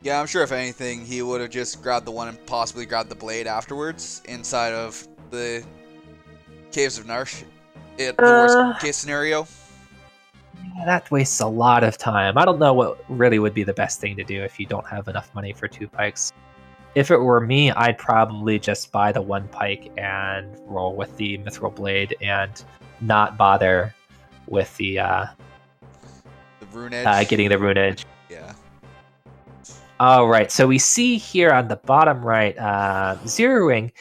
Speaker 1: Yeah, I'm sure if anything, he would have just grabbed the one and possibly grabbed the blade afterwards inside of the Caves of Narshe. The worst case scenario.
Speaker 2: Yeah, that wastes a lot of time. I don't know what really would be the best thing to do if you don't have enough money for 2 pikes. If it were me, I'd probably just buy the 1 pike and roll with the Mithril Blade and not bother with the
Speaker 1: Rune Edge.
Speaker 2: getting the Rune Edge.
Speaker 1: Yeah.
Speaker 2: All right, so we see here on the bottom right, Zerowing,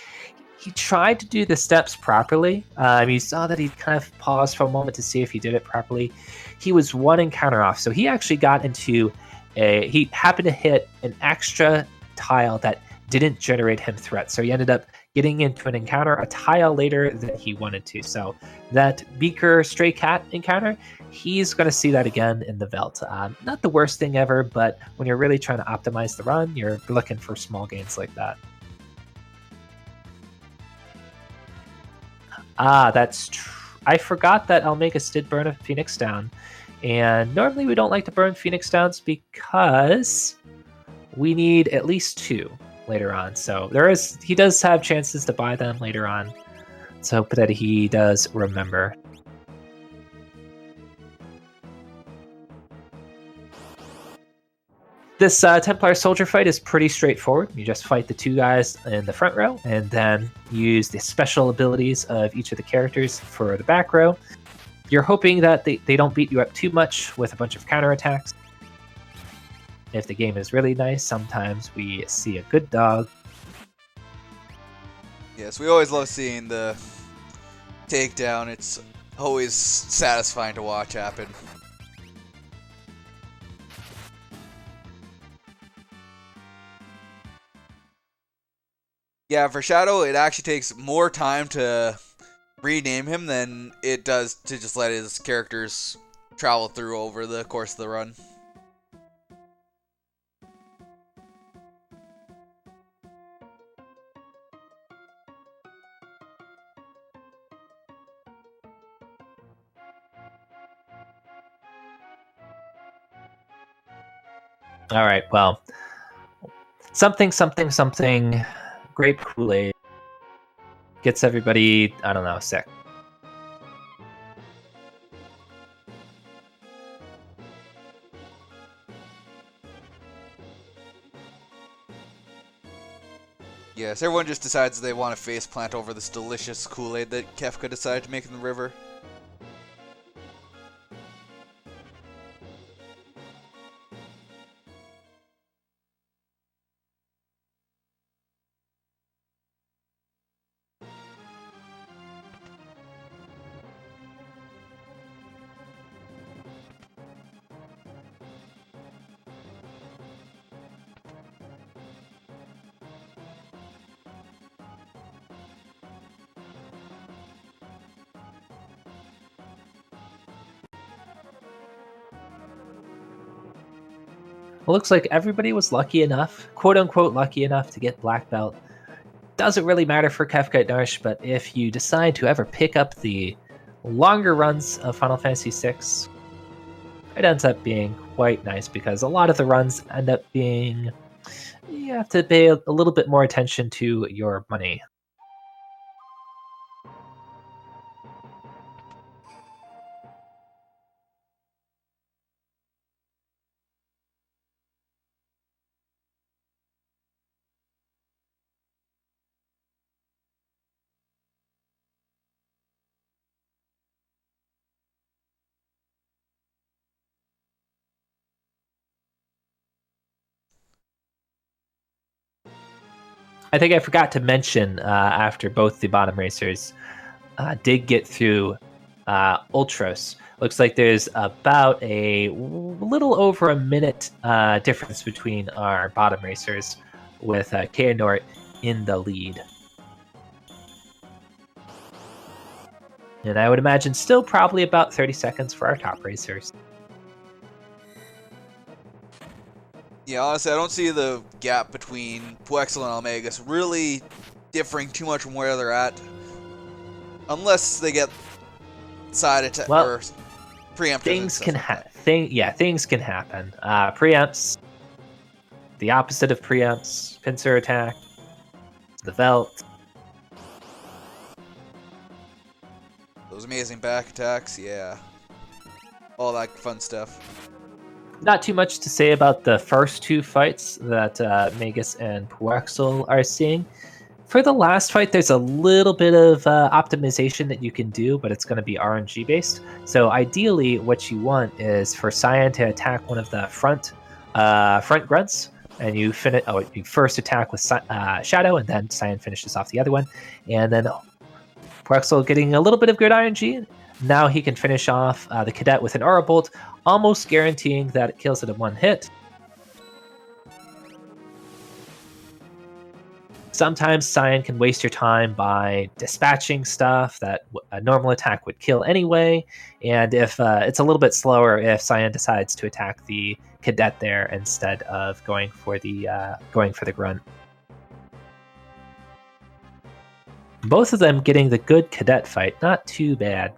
Speaker 2: he tried to do the steps properly. You saw that he kind of paused for a moment to see if he did it properly. He was 1 encounter off, so he actually got into he happened to hit an extra tile that didn't generate him threats. So he ended up getting into an encounter a tile later than he wanted to. So that Beaker Stray Cat encounter, he's going to see that again in the Veld. Not the worst thing ever, but when you're really trying to optimize the run, you're looking for small gains like that. That's true. I forgot that eLmaGus did burn a Phoenix down. And normally we don't like to burn Phoenix downs because we need at least 2 later on. So he does have chances to buy them later on. Let's hope that he does remember. This Templar soldier fight is pretty straightforward. You just fight the 2 guys in the front row and then use the special abilities of each of the characters for the back row. You're hoping that they don't beat you up too much with a bunch of counterattacks. If the game is really nice, sometimes we see a good dog.
Speaker 1: Yes, we always love seeing the takedown. It's always satisfying to watch happen. Yeah, for Shadow, it actually takes more time to rename him than it does to just let his characters travel through over the course of the run.
Speaker 2: All right, well, something, grape Kool-Aid gets everybody, I don't know, sick.
Speaker 1: Yes, everyone just decides they want to faceplant over this delicious Kool-Aid that Kefka decided to make in the river.
Speaker 2: It looks like everybody was lucky enough, quote unquote lucky enough, to get black belt. Doesn't really matter for Kefka and Narshe, but if you decide to ever pick up the longer runs of Final Fantasy VI, it ends up being quite nice because a lot of the runs end up being, you have to pay a little bit more attention to your money. I think I forgot to mention after both the bottom racers did get through Ultros. Looks like there's about a little over a minute difference between our bottom racers, with Kehanort in the lead. And I would imagine still probably about 30 seconds for our top racers.
Speaker 1: Yeah, honestly, I don't see the gap between Puwexil and eLmaGus really differing too much from where they're at. Unless they get side attack or preemptive
Speaker 2: things
Speaker 1: and stuff
Speaker 2: can
Speaker 1: like that.
Speaker 2: things can happen. Preempts, the opposite of preempts, pincer attack, the Velt.
Speaker 1: Those amazing back attacks, yeah. All that fun stuff.
Speaker 2: Not too much to say about the first two fights that Magus and Puwexil are seeing. For the last fight, there's a little bit of optimization that you can do, but it's going to be RNG based. So ideally, what you want is for Cyan to attack one of the front grunts, and you you first attack with Shadow, and then Cyan finishes off the other one, and then Puwexil getting a little bit of good RNG. Now he can finish off the Cadet with an Aura Bolt, almost guaranteeing that it kills it in one hit. Sometimes Cyan can waste your time by dispatching stuff that a normal attack would kill anyway, and if it's a little bit slower if Cyan decides to attack the Cadet there instead of going for the grunt. Both of them getting the good Cadet fight, not too bad.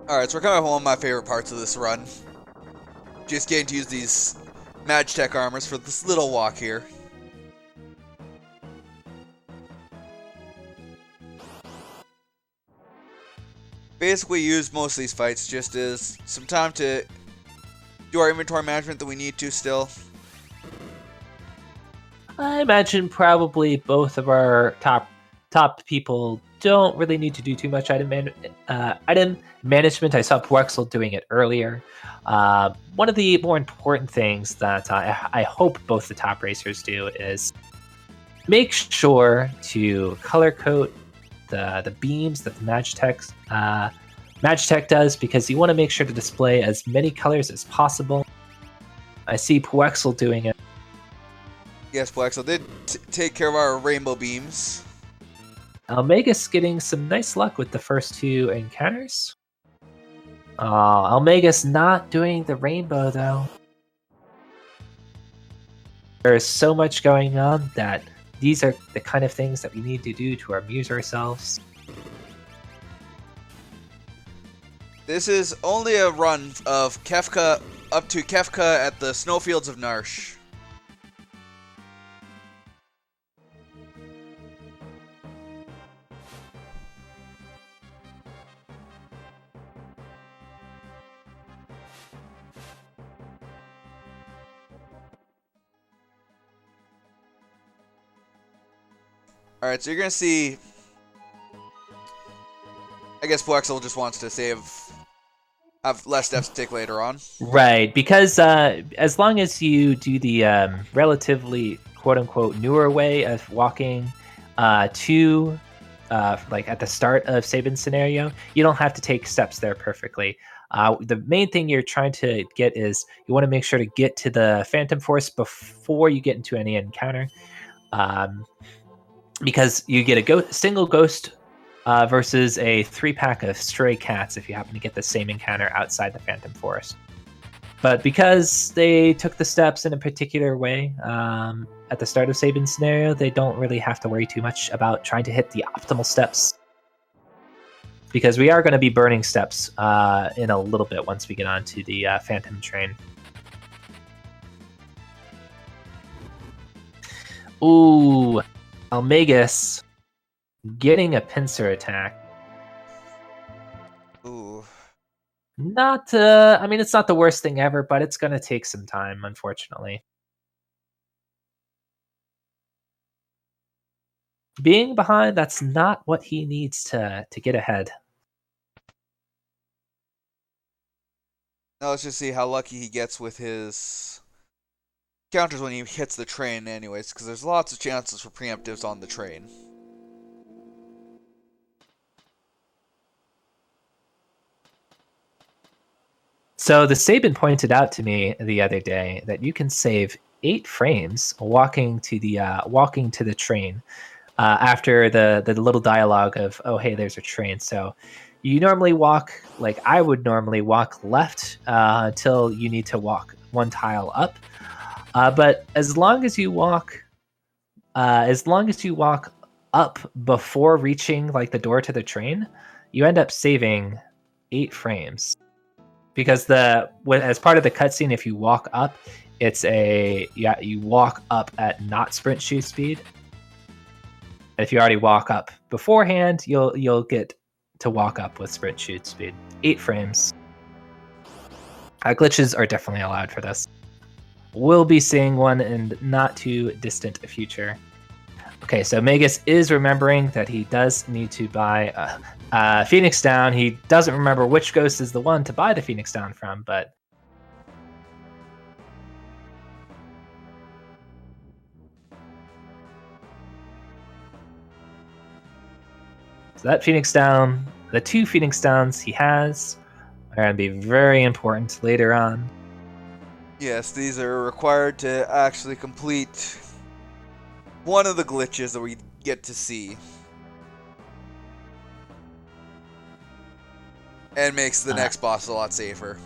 Speaker 1: Alright, so we're coming up on one of my favorite parts of this run. Just getting to use these Magitech armors for this little walk here. Basically use most of these fights just as some time to do our inventory management that we need to still.
Speaker 2: I imagine probably both of our top people don't really need to do too much item management. I saw Puwexil doing it earlier. One of the more important things that I hope both the top racers do is make sure to color code the beams that the Magitech does, because you want to make sure to display as many colors as possible. I see Puwexil doing it.
Speaker 1: Yes, Puwexil did take care of our rainbow beams.
Speaker 2: eLmaGus getting some nice luck with the first two encounters. eLmaGus not doing the rainbow though. There's so much going on that these are the kind of things that we need to do to amuse ourselves.
Speaker 1: This is only a run of Kefka up to Kefka at the snowfields of Narshe. Alright, so you're gonna see. I guess Puwexil just wants to have less steps to take later on.
Speaker 2: Right, because as long as you do the relatively quote-unquote newer way of walking to like at the start of Sabin's scenario, you don't have to take steps there perfectly. The main thing you're trying to get is you want to make sure to get to the Phantom Force before you get into any encounter, because you get a single ghost versus a 3-pack of stray cats if you happen to get the same encounter outside the Phantom Forest. But because they took the steps in a particular way at the start of Sabin's scenario, they don't really have to worry too much about trying to hit the optimal steps. Because we are going to be burning steps in a little bit once we get onto the Phantom train. Ooh, eLmaGus getting a pincer attack.
Speaker 1: Ooh.
Speaker 2: Not, I mean, it's not the worst thing ever, but it's going to take some time, unfortunately. being behind, that's not what he needs to get ahead.
Speaker 1: Now let's just see how lucky he gets with his counters when he hits the train anyways, because there's lots of chances for preemptives on the train.
Speaker 2: So the Sabin pointed out to me the other day that you can save 8 frames walking to the train after the little dialogue of, oh hey, there's a train. So you normally walk, like I would normally walk left until you need to walk one tile up. But as long as you walk up before reaching like the door to the train, you end up saving 8 frames. Because as part of the cutscene, if you walk up, you walk up at not sprint shoot speed. And if you already walk up beforehand, you'll get to walk up with sprint shoot speed. 8 frames. Glitches are definitely allowed for this. We'll be seeing one in not too distant future. Okay, so Magus is remembering that he does need to buy Phoenix Down. He doesn't remember which ghost is the one to buy the Phoenix Down from, but so that Phoenix Down, the 2 Phoenix Downs he has, are going to be very important later on.
Speaker 1: Yes, these are required to actually complete one of the glitches that we get to see. And makes the next boss a lot safer.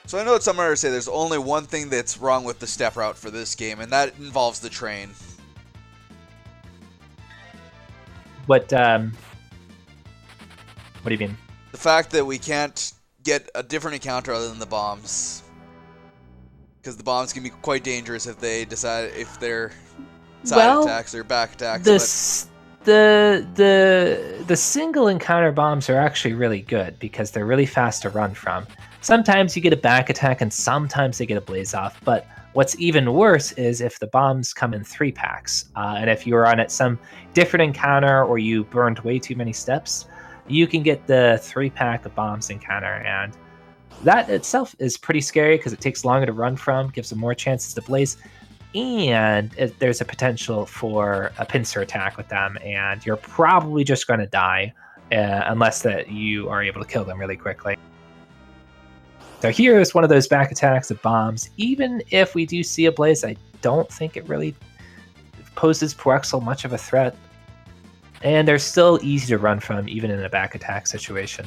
Speaker 1: So I know some others say there's only one thing that's wrong with the step route for this game, and that involves the train.
Speaker 2: What do you mean?
Speaker 1: The fact that we can't get a different encounter other than the bombs. Because the bombs can be quite dangerous if they're side attacks or back attacks.
Speaker 2: The single encounter bombs are actually really good because they're really fast to run from. Sometimes you get a back attack and sometimes they get a blaze off, but what's even worse is if the bombs come in 3 packs. And if you were on at some different encounter or you burned way too many steps, you can get the 3-pack of bombs encounter, and that itself is pretty scary because it takes longer to run from, gives them more chances to blaze, and there's a potential for a pincer attack with them, and you're probably just going to die unless that you are able to kill them really quickly. So here is one of those back attacks of bombs. Even if we do see a blaze, I don't think it really poses Puwexil much of a threat. And they're still easy to run from, even in a back attack situation.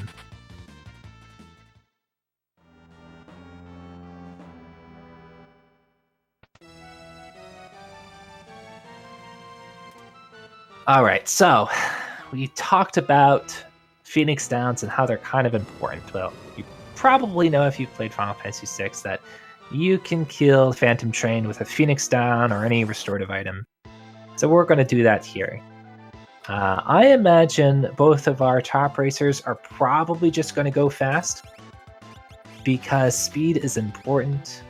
Speaker 2: All right, so we talked about Phoenix Downs and how they're kind of important. Well, you probably know if you've played Final Fantasy VI that you can kill Phantom Train with a Phoenix Down or any restorative item. So we're going to do that here. I imagine both of our top racers are probably just going to go fast because speed is important.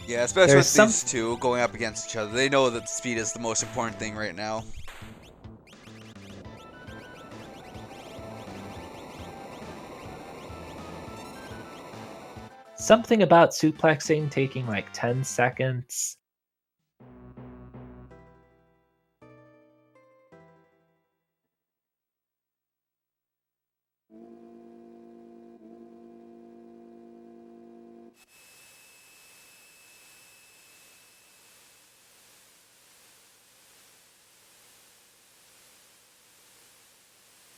Speaker 1: Yeah, especially with these two going up against each other. They know that speed is the most important thing right now.
Speaker 2: Something about suplexing taking like 10 seconds.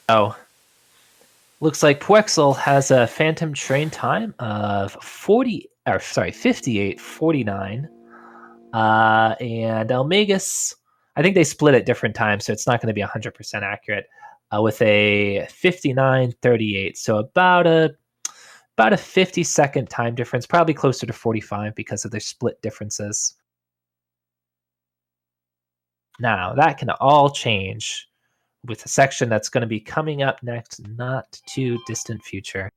Speaker 2: Oh, looks like Puwexil has a Phantom Train time of 58:49. And eLmaGus, I think they split at different times, so it's not going to be 100% accurate. With a 59:38, so about a 50-second time difference, probably closer to 45 because of their split differences. Now that can all change with a section that's going to be coming up next, not too distant future.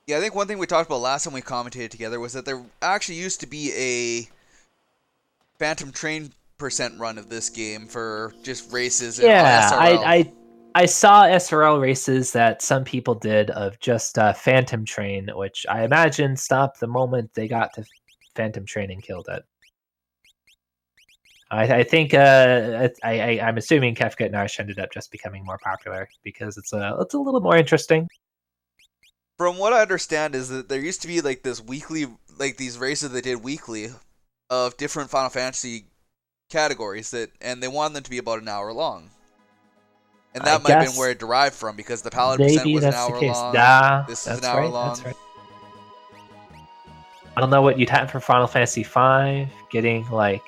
Speaker 1: Yeah, I think one thing we talked about last time we commentated together was that there actually used to be a Phantom Train percent run of this game for just races on
Speaker 2: Yeah,
Speaker 1: SRL.
Speaker 2: I saw SRL races that some people did of just Phantom Train, which I imagine stopped the moment they got to Phantom Train and killed it. I think I'm assuming Kefka and Narshe ended up just becoming more popular because it's a little more interesting.
Speaker 1: From what I understand is that there used to be like this weekly, like these races they did weekly of different Final Fantasy categories and they wanted them to be about an hour long. And
Speaker 2: I
Speaker 1: that might have been where
Speaker 2: guess
Speaker 1: it derived from because the Paladin percent
Speaker 2: maybe
Speaker 1: was an
Speaker 2: that's the
Speaker 1: hour
Speaker 2: case.
Speaker 1: long.
Speaker 2: Nah,
Speaker 1: This is an
Speaker 2: that's
Speaker 1: hour
Speaker 2: right.
Speaker 1: long.
Speaker 2: That's right. I don't know what you'd have for Final Fantasy V, getting like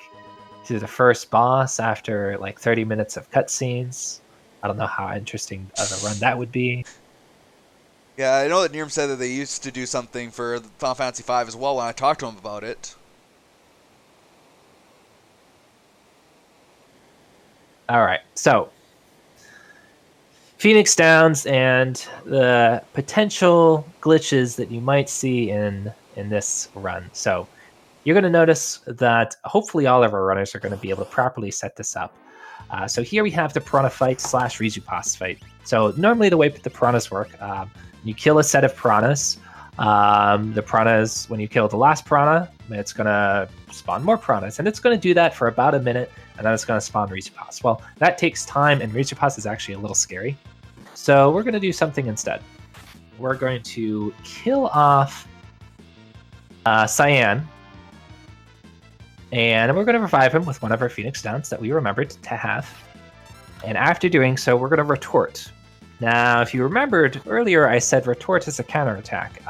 Speaker 2: to the first boss after like 30 minutes of cutscenes. I don't know how interesting of a run that would be.
Speaker 1: Yeah, I know that Nirm said that they used to do something for Final Fantasy V as well when I talked to him about it.
Speaker 2: All right, so Phoenix Downs and the potential glitches that you might see in this run. So you're going to notice that hopefully all of our runners are going to be able to properly set this up. So here we have the Piranha fight / Rizupas fight. So normally the way the Piranhas work, you kill a set of Piranhas. The Piranhas, when you kill the last Piranha, it's going to spawn more Piranhas. And it's going to do that for about a minute, and then it's going to spawn Rizupas. Well, that takes time, and Rizupas is actually a little scary. So we're going to do something instead. We're going to kill off Cyan, and we're going to revive him with one of our Phoenix Downs that we remembered to have. And after doing so, we're going to retort. Now, if you remembered earlier, I said retort is a counterattack.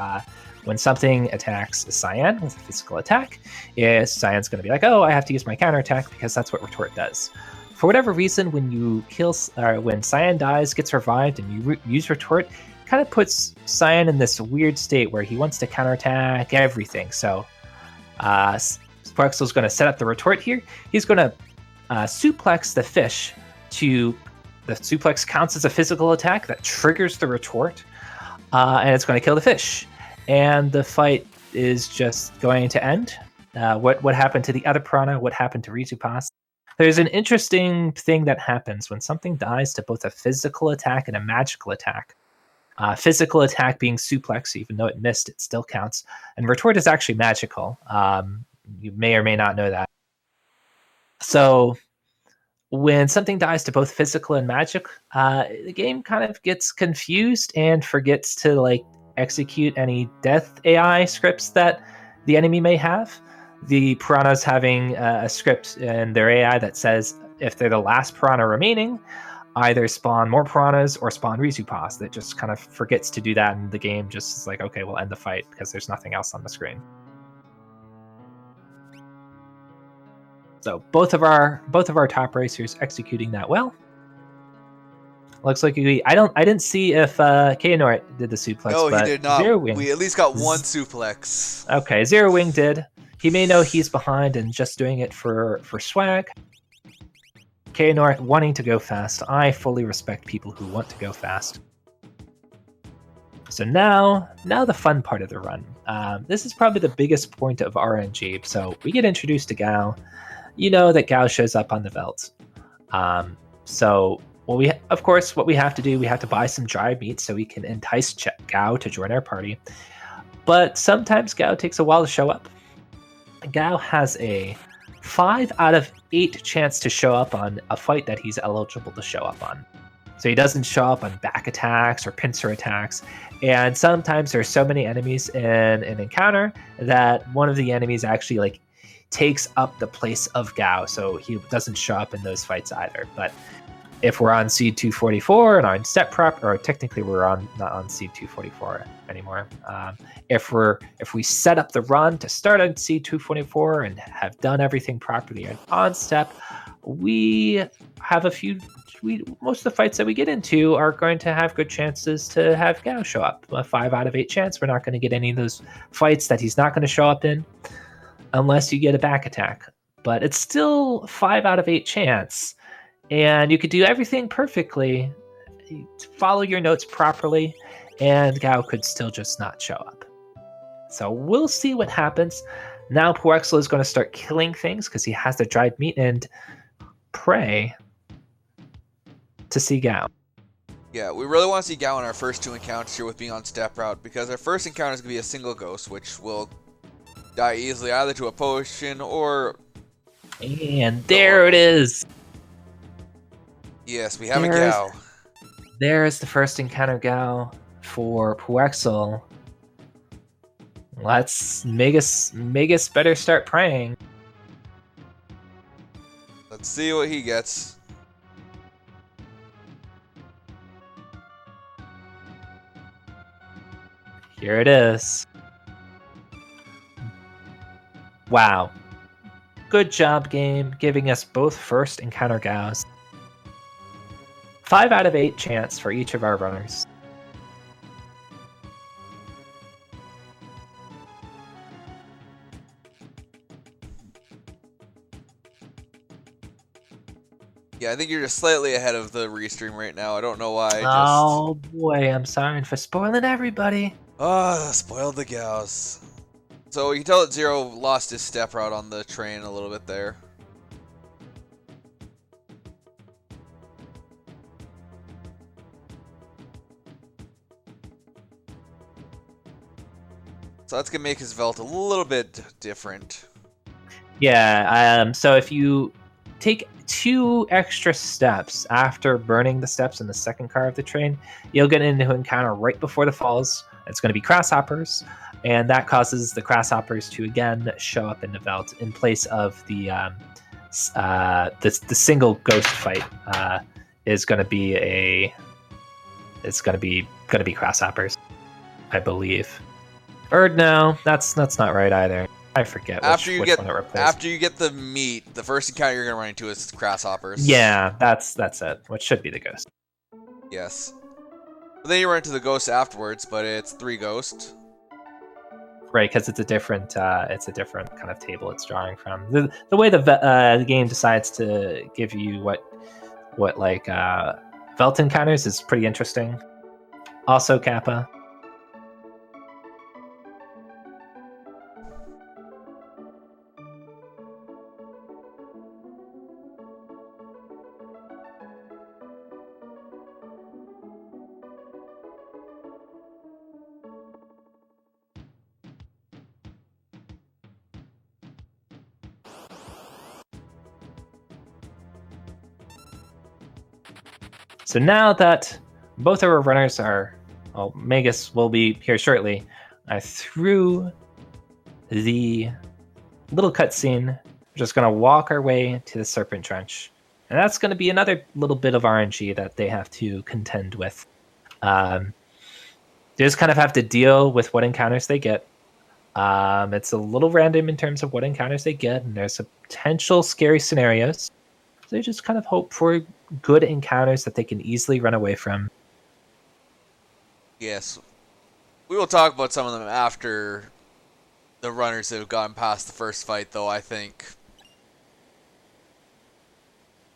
Speaker 2: When something attacks Cyan with a physical attack, Cyan's going to be like, oh, I have to use my counterattack because that's what retort does. For whatever reason, when you kill, when Cyan dies, gets revived, and you use retort, kind of puts Cyan in this weird state where he wants to counterattack everything. So, Puwexil's going to set up the retort here. He's going to suplex the fish to the suplex counts as a physical attack that triggers the retort, and it's going to kill the fish. And the fight is just going to end. What happened to the other Piranha? What happened to Rizupas? There's an interesting thing that happens when something dies to both a physical attack and a magical attack. Physical attack being suplex, even though it missed, it still counts. And retort is actually magical. You may or may not know that. So when something dies to both physical and magic, the game kind of gets confused and forgets to like execute any death AI scripts that the enemy may have. The Piranhas having a script in their AI that says if they're the last Piranha remaining, either spawn more Piranhas or spawn Rizupas. That just kind of forgets to do that, and the game just is like, okay, we'll end the fight because there's nothing else on the screen. So both of our top racers executing that well. Looks like I didn't see if Kehanort did the suplex.
Speaker 1: No,
Speaker 2: but
Speaker 1: he did not.
Speaker 2: Zerowing,
Speaker 1: We at least got one suplex.
Speaker 2: Okay, Zerowing did. He may know he's behind and just doing it for swag. Kehanort wanting to go fast. I fully respect people who want to go fast. So now the fun part of the run. This is probably the biggest point of RNG. So we get introduced to Gao. You know that Gao shows up on the veldt. So of course, what we have to do, we have to buy some dried meat so we can entice Gao to join our party. But sometimes Gao takes a while to show up. Gao has a 5 out of 8 chance to show up on a fight that he's eligible to show up on. So he doesn't show up on back attacks or pincer attacks. And sometimes there's so many enemies in an encounter that one of the enemies actually like takes up the place of Gao, so he doesn't show up in those fights either. But if we're on seed 244 and on step prep, or technically we're not on seed 244 anymore. If we set up the run to start on seed 244 and have done everything properly and on step, we have most of the fights that we get into are going to have good chances to have Gao show up. A 5 out of 8 chance. We're not going to get any of those fights that he's not going to show up in unless you get a back attack. But it's still 5 out of 8 chance. And you could do everything perfectly, follow your notes properly, and Gao could still just not show up. So we'll see what happens. Now Puwexil is going to start killing things because he has the dried meat and pray to see Gao.
Speaker 1: Yeah, we really want to see Gao in our first 2 encounters here with being on step route, because our first encounter is going to be a single ghost, which will die easily either to a potion or...
Speaker 2: And there it is!
Speaker 1: Yes, we have a Gao.
Speaker 2: There's the first encounter Gao for Puwexil. Let's Magus better start praying.
Speaker 1: Let's see what he gets.
Speaker 2: Here it is. Wow. Good job, game, giving us both first encounter Gaos. 5 out of 8 chance for each of our runners.
Speaker 1: Yeah, I think you're just slightly ahead of the restream right now. I don't know why.
Speaker 2: Oh boy, I'm sorry for spoiling everybody.
Speaker 1: Oh, spoiled the Gaos. So you can tell that Zero lost his step route on the train a little bit there. So that's going to make his Velt a little bit different.
Speaker 2: Yeah, so if you take 2 extra steps after burning the steps in the second car of the train, you'll get into an encounter right before the falls. It's going to be Grasshoppers, and that causes the Grasshoppers to again show up in the Velt in place of the single ghost fight. Is going to be Grasshoppers, I believe. Or no, that's not right either. I forget which one it replaced.
Speaker 1: After you get the meat, the first encounter you're gonna run into is Grasshoppers.
Speaker 2: Yeah, that's it. Which should be the ghost.
Speaker 1: Yes. But then you run into the ghost afterwards, but it's 3 ghosts.
Speaker 2: Right, because it's a different kind of table it's drawing from. The way the game decides to give you what Velt encounters is pretty interesting. Also Kappa. So now that both of our runners are, well, Magus will be here shortly, through the little cutscene, we're just going to walk our way to the Serpent Trench. And that's going to be another little bit of RNG that they have to contend with. They just kind of have to deal with what encounters they get. It's a little random in terms of what encounters they get, and there's some potential scary scenarios. So they just kind of hope for good encounters that they can easily run away from.
Speaker 1: Yes. We will talk about some of them after the runners have gotten past the first fight, though. I think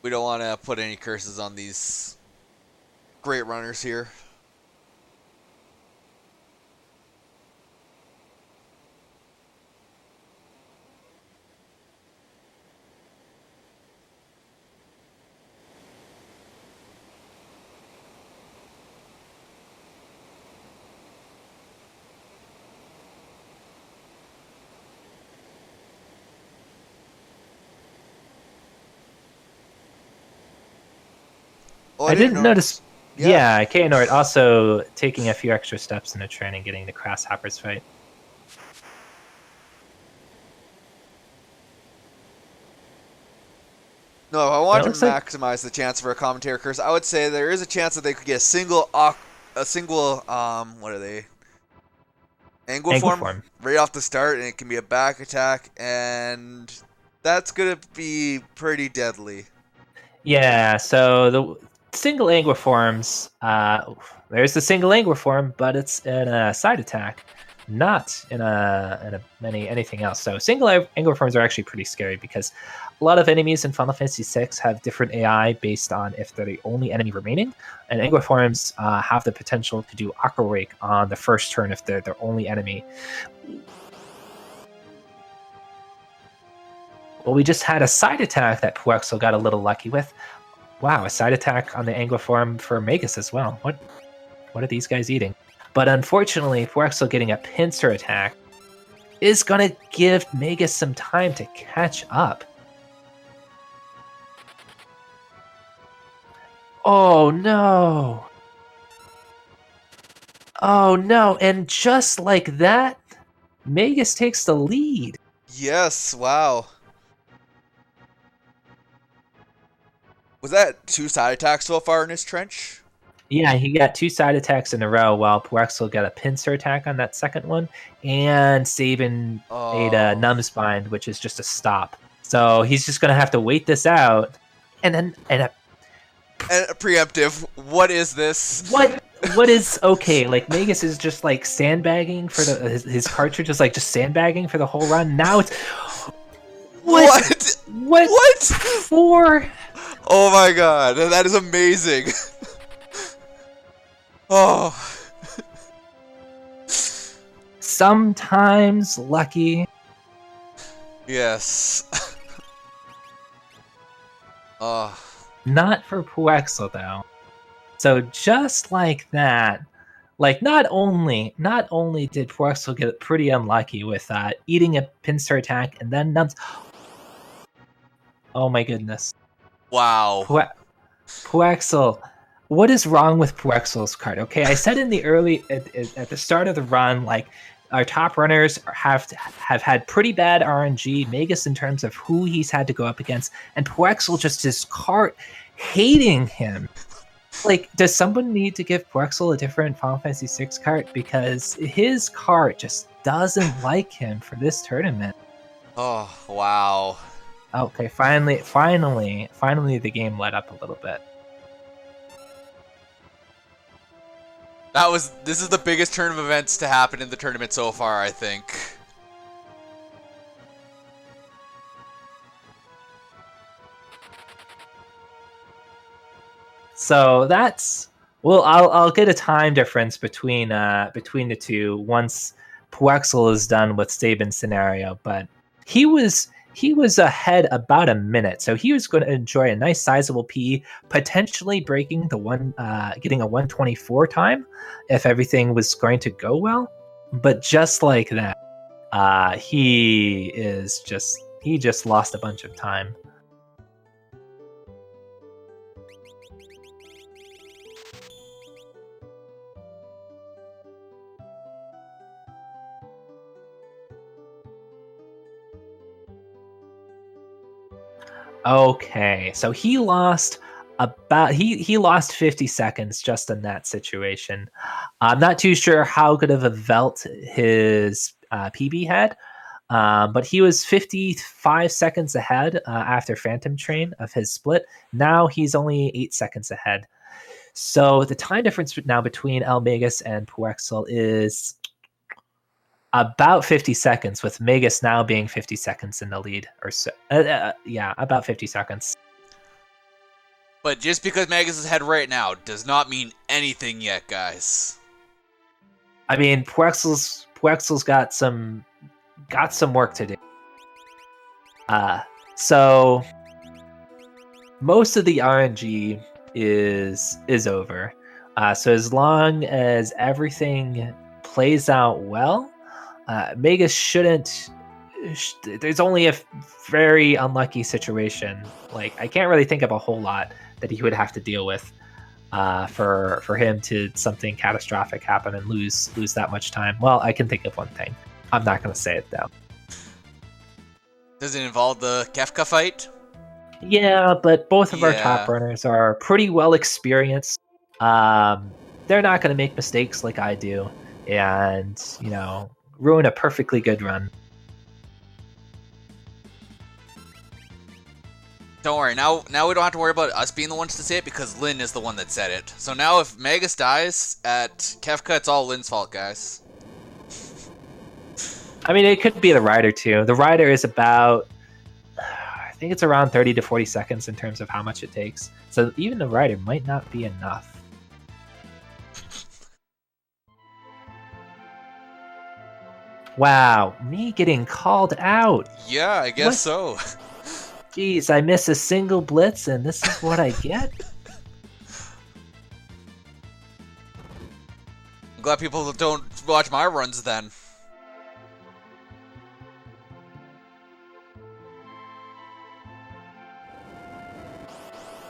Speaker 1: we don't want to put any curses on these great runners here. Oh,
Speaker 2: I didn't notice.
Speaker 1: Yeah.
Speaker 2: Yeah, Kehanort also taking a few extra steps into training, getting the Grasshoppers fight.
Speaker 1: No, if I wanted to
Speaker 2: like
Speaker 1: maximize the chance for a commentary curse, I would say there is a chance that they could get a single what are they? Anguiform
Speaker 2: Anguiform.
Speaker 1: right off the start, and it can be a back attack, and that's gonna be pretty deadly.
Speaker 2: Yeah, so the single Anguiforms, there's the single Anguiform, but it's in a side attack, not in a anything else. So single Anguiforms are actually pretty scary because a lot of enemies in Final Fantasy VI have different AI based on if they're the only enemy remaining, and Anguiforms have the potential to do Aqua Rake on the first turn if they're their only enemy. Well, we just had a side attack that Puwexil got a little lucky with. Wow, a side attack on the Anguiform for eLmaGus as well. What are these guys eating? But unfortunately, Puwexil getting a pincer attack is going to give eLmaGus some time to catch up. Oh no! Oh no, and just like that, eLmaGus takes the lead.
Speaker 1: Yes, wow. Was that 2 side attacks so far in his trench?
Speaker 2: Yeah, he got 2 side attacks in a row, while Puwexil got a pincer attack on that second one, and Sabin ate a Numbsbind, which is just a stop. So he's just gonna have to wait this out, and a
Speaker 1: preemptive. What is this?
Speaker 2: What is okay? Like eLmaGus is just like sandbagging for his cartridge is like just sandbagging for the whole run. Now it's what for?
Speaker 1: Oh my god, that is amazing. Oh.
Speaker 2: Sometimes lucky.
Speaker 1: Yes. Oh.
Speaker 2: Not for Puwexil though. So just like that, like not only did Puwexil get pretty unlucky with eating a pincer attack and then numbs. Oh my goodness!
Speaker 1: Wow.
Speaker 2: Puwexil, what is wrong with Puwexil's card? Okay, I said in the early at the start of the run, like our top runners have had pretty bad RNG, eLmaGus in terms of who he's had to go up against, and Puwexil just his cart hating him. Like, does someone need to give Puwexil a different Final Fantasy VI cart? Because his cart just doesn't like him for this tournament.
Speaker 1: Oh, wow.
Speaker 2: Okay, finally, the game let up a little bit.
Speaker 1: This is the biggest turn of events to happen in the tournament so far, I think.
Speaker 2: So that's I'll get a time difference between the two once Puwexil is done with Sabin's scenario, but he was ahead about a minute, so he was going to enjoy a nice sizable P, potentially breaking the getting a 124 time if everything was going to go well. But just like that, he just lost a bunch of time. Okay, so he lost he lost 50 seconds just in that situation. I'm not too sure how good of a Velt his PB had, but he was 55 seconds ahead after Phantom Train of his split. Now he's only 8 seconds ahead. So the time difference now between eLmaGus and Puwexil is about 50 seconds, with eLmaGus now being 50 seconds in the lead, or so. Yeah, about 50 seconds.
Speaker 1: But just because eLmaGus is ahead right now does not mean anything yet, guys.
Speaker 2: I mean, Puwexil's got some work to do. So most of the RNG is over. So as long as everything plays out well, eLmaGus shouldn't. There's only a very unlucky situation. Like, I can't really think of a whole lot that he would have to deal with. for him to something catastrophic happen and lose that much time. Well, I can think of one thing. I'm not going to say it though.
Speaker 1: Does it involve the Kefka fight?
Speaker 2: Yeah, but both of our top
Speaker 1: Yeah.
Speaker 2: runners are pretty well experienced. They're not going to make mistakes like I do, and ruin a perfectly good run.
Speaker 1: Don't worry, now we don't have to worry about us being the ones to say it because Lynn is the one that said it. So now if Magus dies at Kefka, it's all Lynn's fault, guys.
Speaker 2: I mean, it could be the rider too. The rider is about, I think it's around 30 to 40 seconds in terms of how much it takes. So even the rider might not be enough. Wow, me getting called out.
Speaker 1: Yeah, I guess so.
Speaker 2: Jeez, I miss a single blitz and this is what I get?
Speaker 1: I'm glad people don't watch my runs then.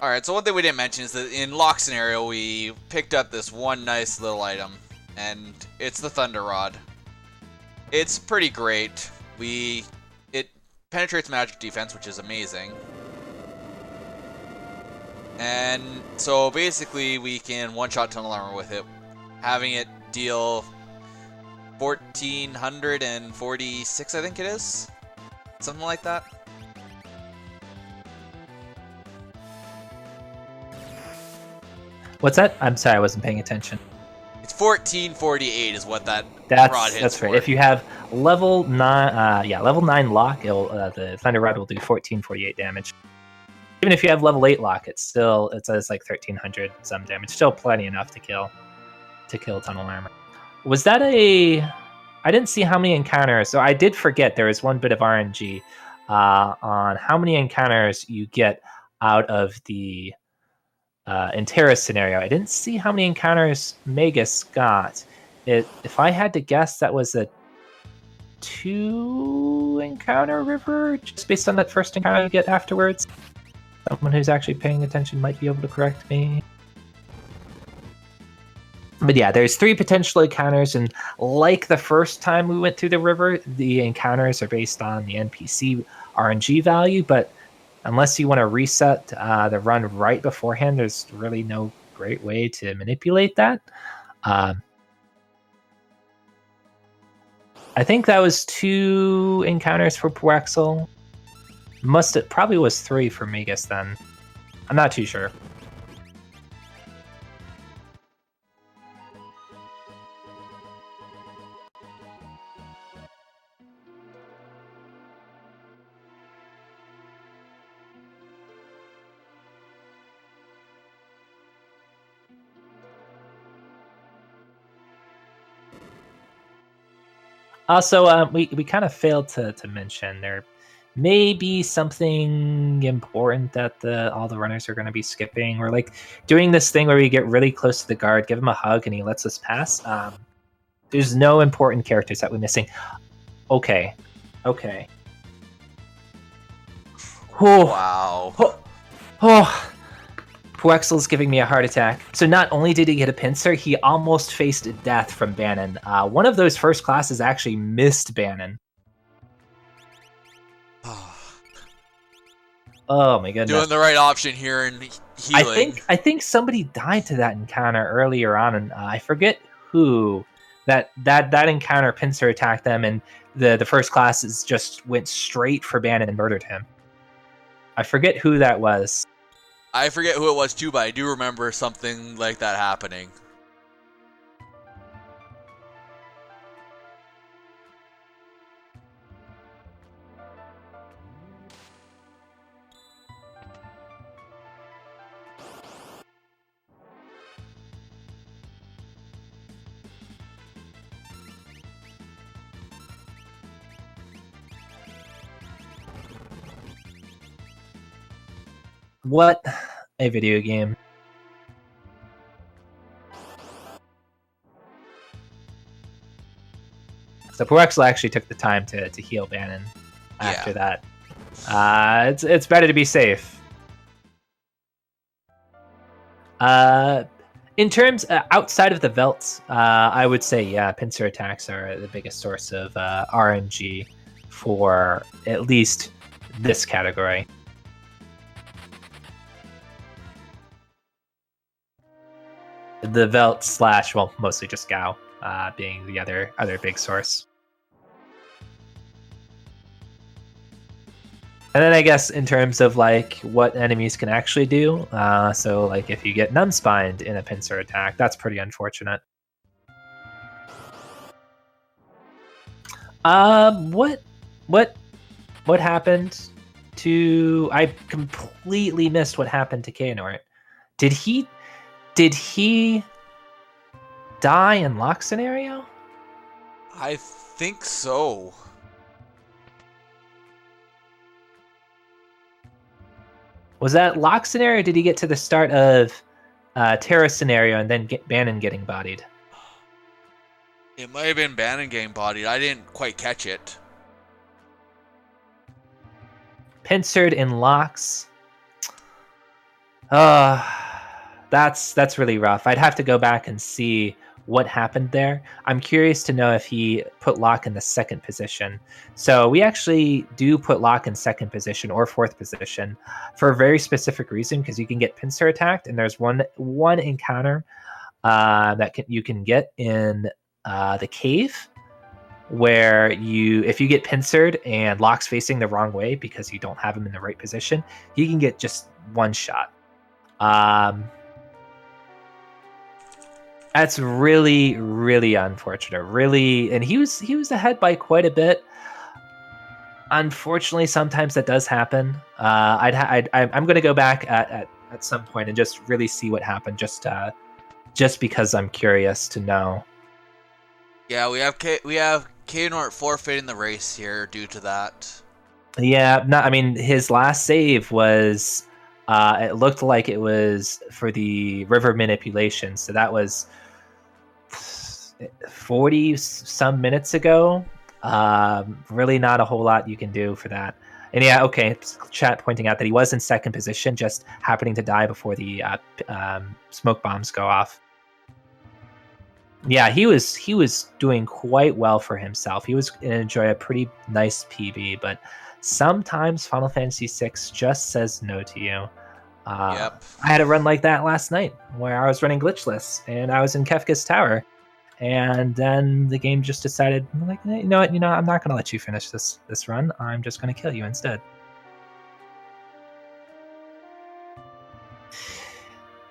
Speaker 1: Alright, so one thing we didn't mention is that in lock scenario we picked up this one nice little item, and it's the Thunder Rod. It's pretty great. It penetrates magic defense, which is amazing. And so basically we can one-shot Tunnel Armor with it, having it deal 1,446, I think it is? Something like that.
Speaker 2: What's that? I'm sorry, I wasn't paying attention.
Speaker 1: It's 1448 is what that rod hits
Speaker 2: That's right.
Speaker 1: for.
Speaker 2: If you have level 9, level 9 lock, the Thunder Rod will do 1448 damage. Even if you have level 8 lock, it says like 1300 some damage. Still plenty enough to kill Tunnel Armor. Was that I didn't see how many encounters, so I did forget there was one bit of RNG on how many encounters you get out of the Interra scenario. I didn't see how many encounters Magus got. If I had to guess, that was a 2 encounter river, just based on that first encounter you get afterwards. Someone who's actually paying attention might be able to correct me. But yeah, there's 3 potential encounters, and like the first time we went through the river, the encounters are based on the NPC RNG value, but unless you want to reset the run right beforehand, there's really no great way to manipulate that. I think that was 2 encounters for Puwexil. It probably was 3 for Magus then. I'm not too sure. Also, we kind of failed to mention there may be something important that all the runners are going to be skipping. We're like doing this thing where we get really close to the guard, give him a hug, and he lets us pass. There's no important characters that we're missing. Okay. Oh,
Speaker 1: Wow.
Speaker 2: oh. Puwexil's giving me a heart attack. So not only did he get a pincer, he almost faced death from Bannon. One of those first classes actually missed Bannon. Oh my goodness.
Speaker 1: Doing the right option here and healing.
Speaker 2: I think somebody died to that encounter earlier on, and I forget who. That encounter pincer attacked them, and the first classes just went straight for Bannon and murdered him. I forget who that was.
Speaker 1: I forget who it was too, but I do remember something like that happening.
Speaker 2: What a video game. So Puwexil actually took the time to heal Bannon after that. It's better to be safe. In terms outside of the Velts, I would say pincer attacks are the biggest source of RNG for at least this category. The Velt / well, mostly just Gao being the other big source. And then I guess in terms of like what enemies can actually do, so like if you get numbspined in a pincer attack, that's pretty unfortunate. What happened to? I completely missed what happened to Kehanort. Did he die in lock scenario?
Speaker 1: I think so.
Speaker 2: Was that lock scenario? Or did he get to the start of Terra scenario and then Bannon getting bodied?
Speaker 1: It might have been Bannon getting bodied. I didn't quite catch it.
Speaker 2: Pincered in locks. That's really rough. I'd have to go back and see what happened there. I'm curious to know if he put lock in the second position. So we actually do put lock in second position or fourth position for a very specific reason, because you can get pincer attacked, and there's one encounter that you can get in the cave where if you get pincered and lock's facing the wrong way because you don't have him in the right position, you can get just one shot. That's really, really unfortunate. Really, and he was ahead by quite a bit. Unfortunately, sometimes that does happen. I'm going to go back at some point and just really see what happened, just because I'm curious to know.
Speaker 1: Yeah, we have Kehanort forfeiting the race here due to that.
Speaker 2: Yeah, I mean, his last save was. It looked like it was for the river manipulation, so that was 40 some minutes ago. Really not a whole lot you can do for that. And yeah, okay, chat pointing out that he was in second position, just happening to die before the smoke bombs go off. Yeah, he was doing quite well for himself. He was going to enjoy a pretty nice PB, but sometimes Final Fantasy VI just says no to you.
Speaker 1: Yep.
Speaker 2: I had a run like that last night where I was running glitchless and I was in Kefka's tower, and then the game just decided, like, hey, you know what, I'm not going to let you finish this run. I'm just going to kill you instead.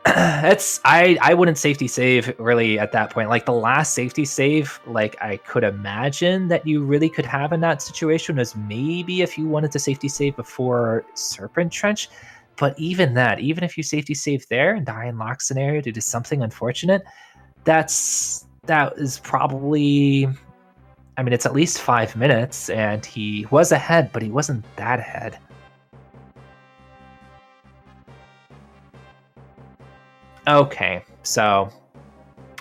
Speaker 2: I wouldn't safety save really at that point. Like the last safety save, like I could imagine that you really could have in that situation was maybe if you wanted to safety save before Serpent Trench. But even if you safety save there and die in lock scenario due to something unfortunate, that is probably, I mean, it's at least 5 minutes, and he was ahead, but he wasn't that ahead. Okay, so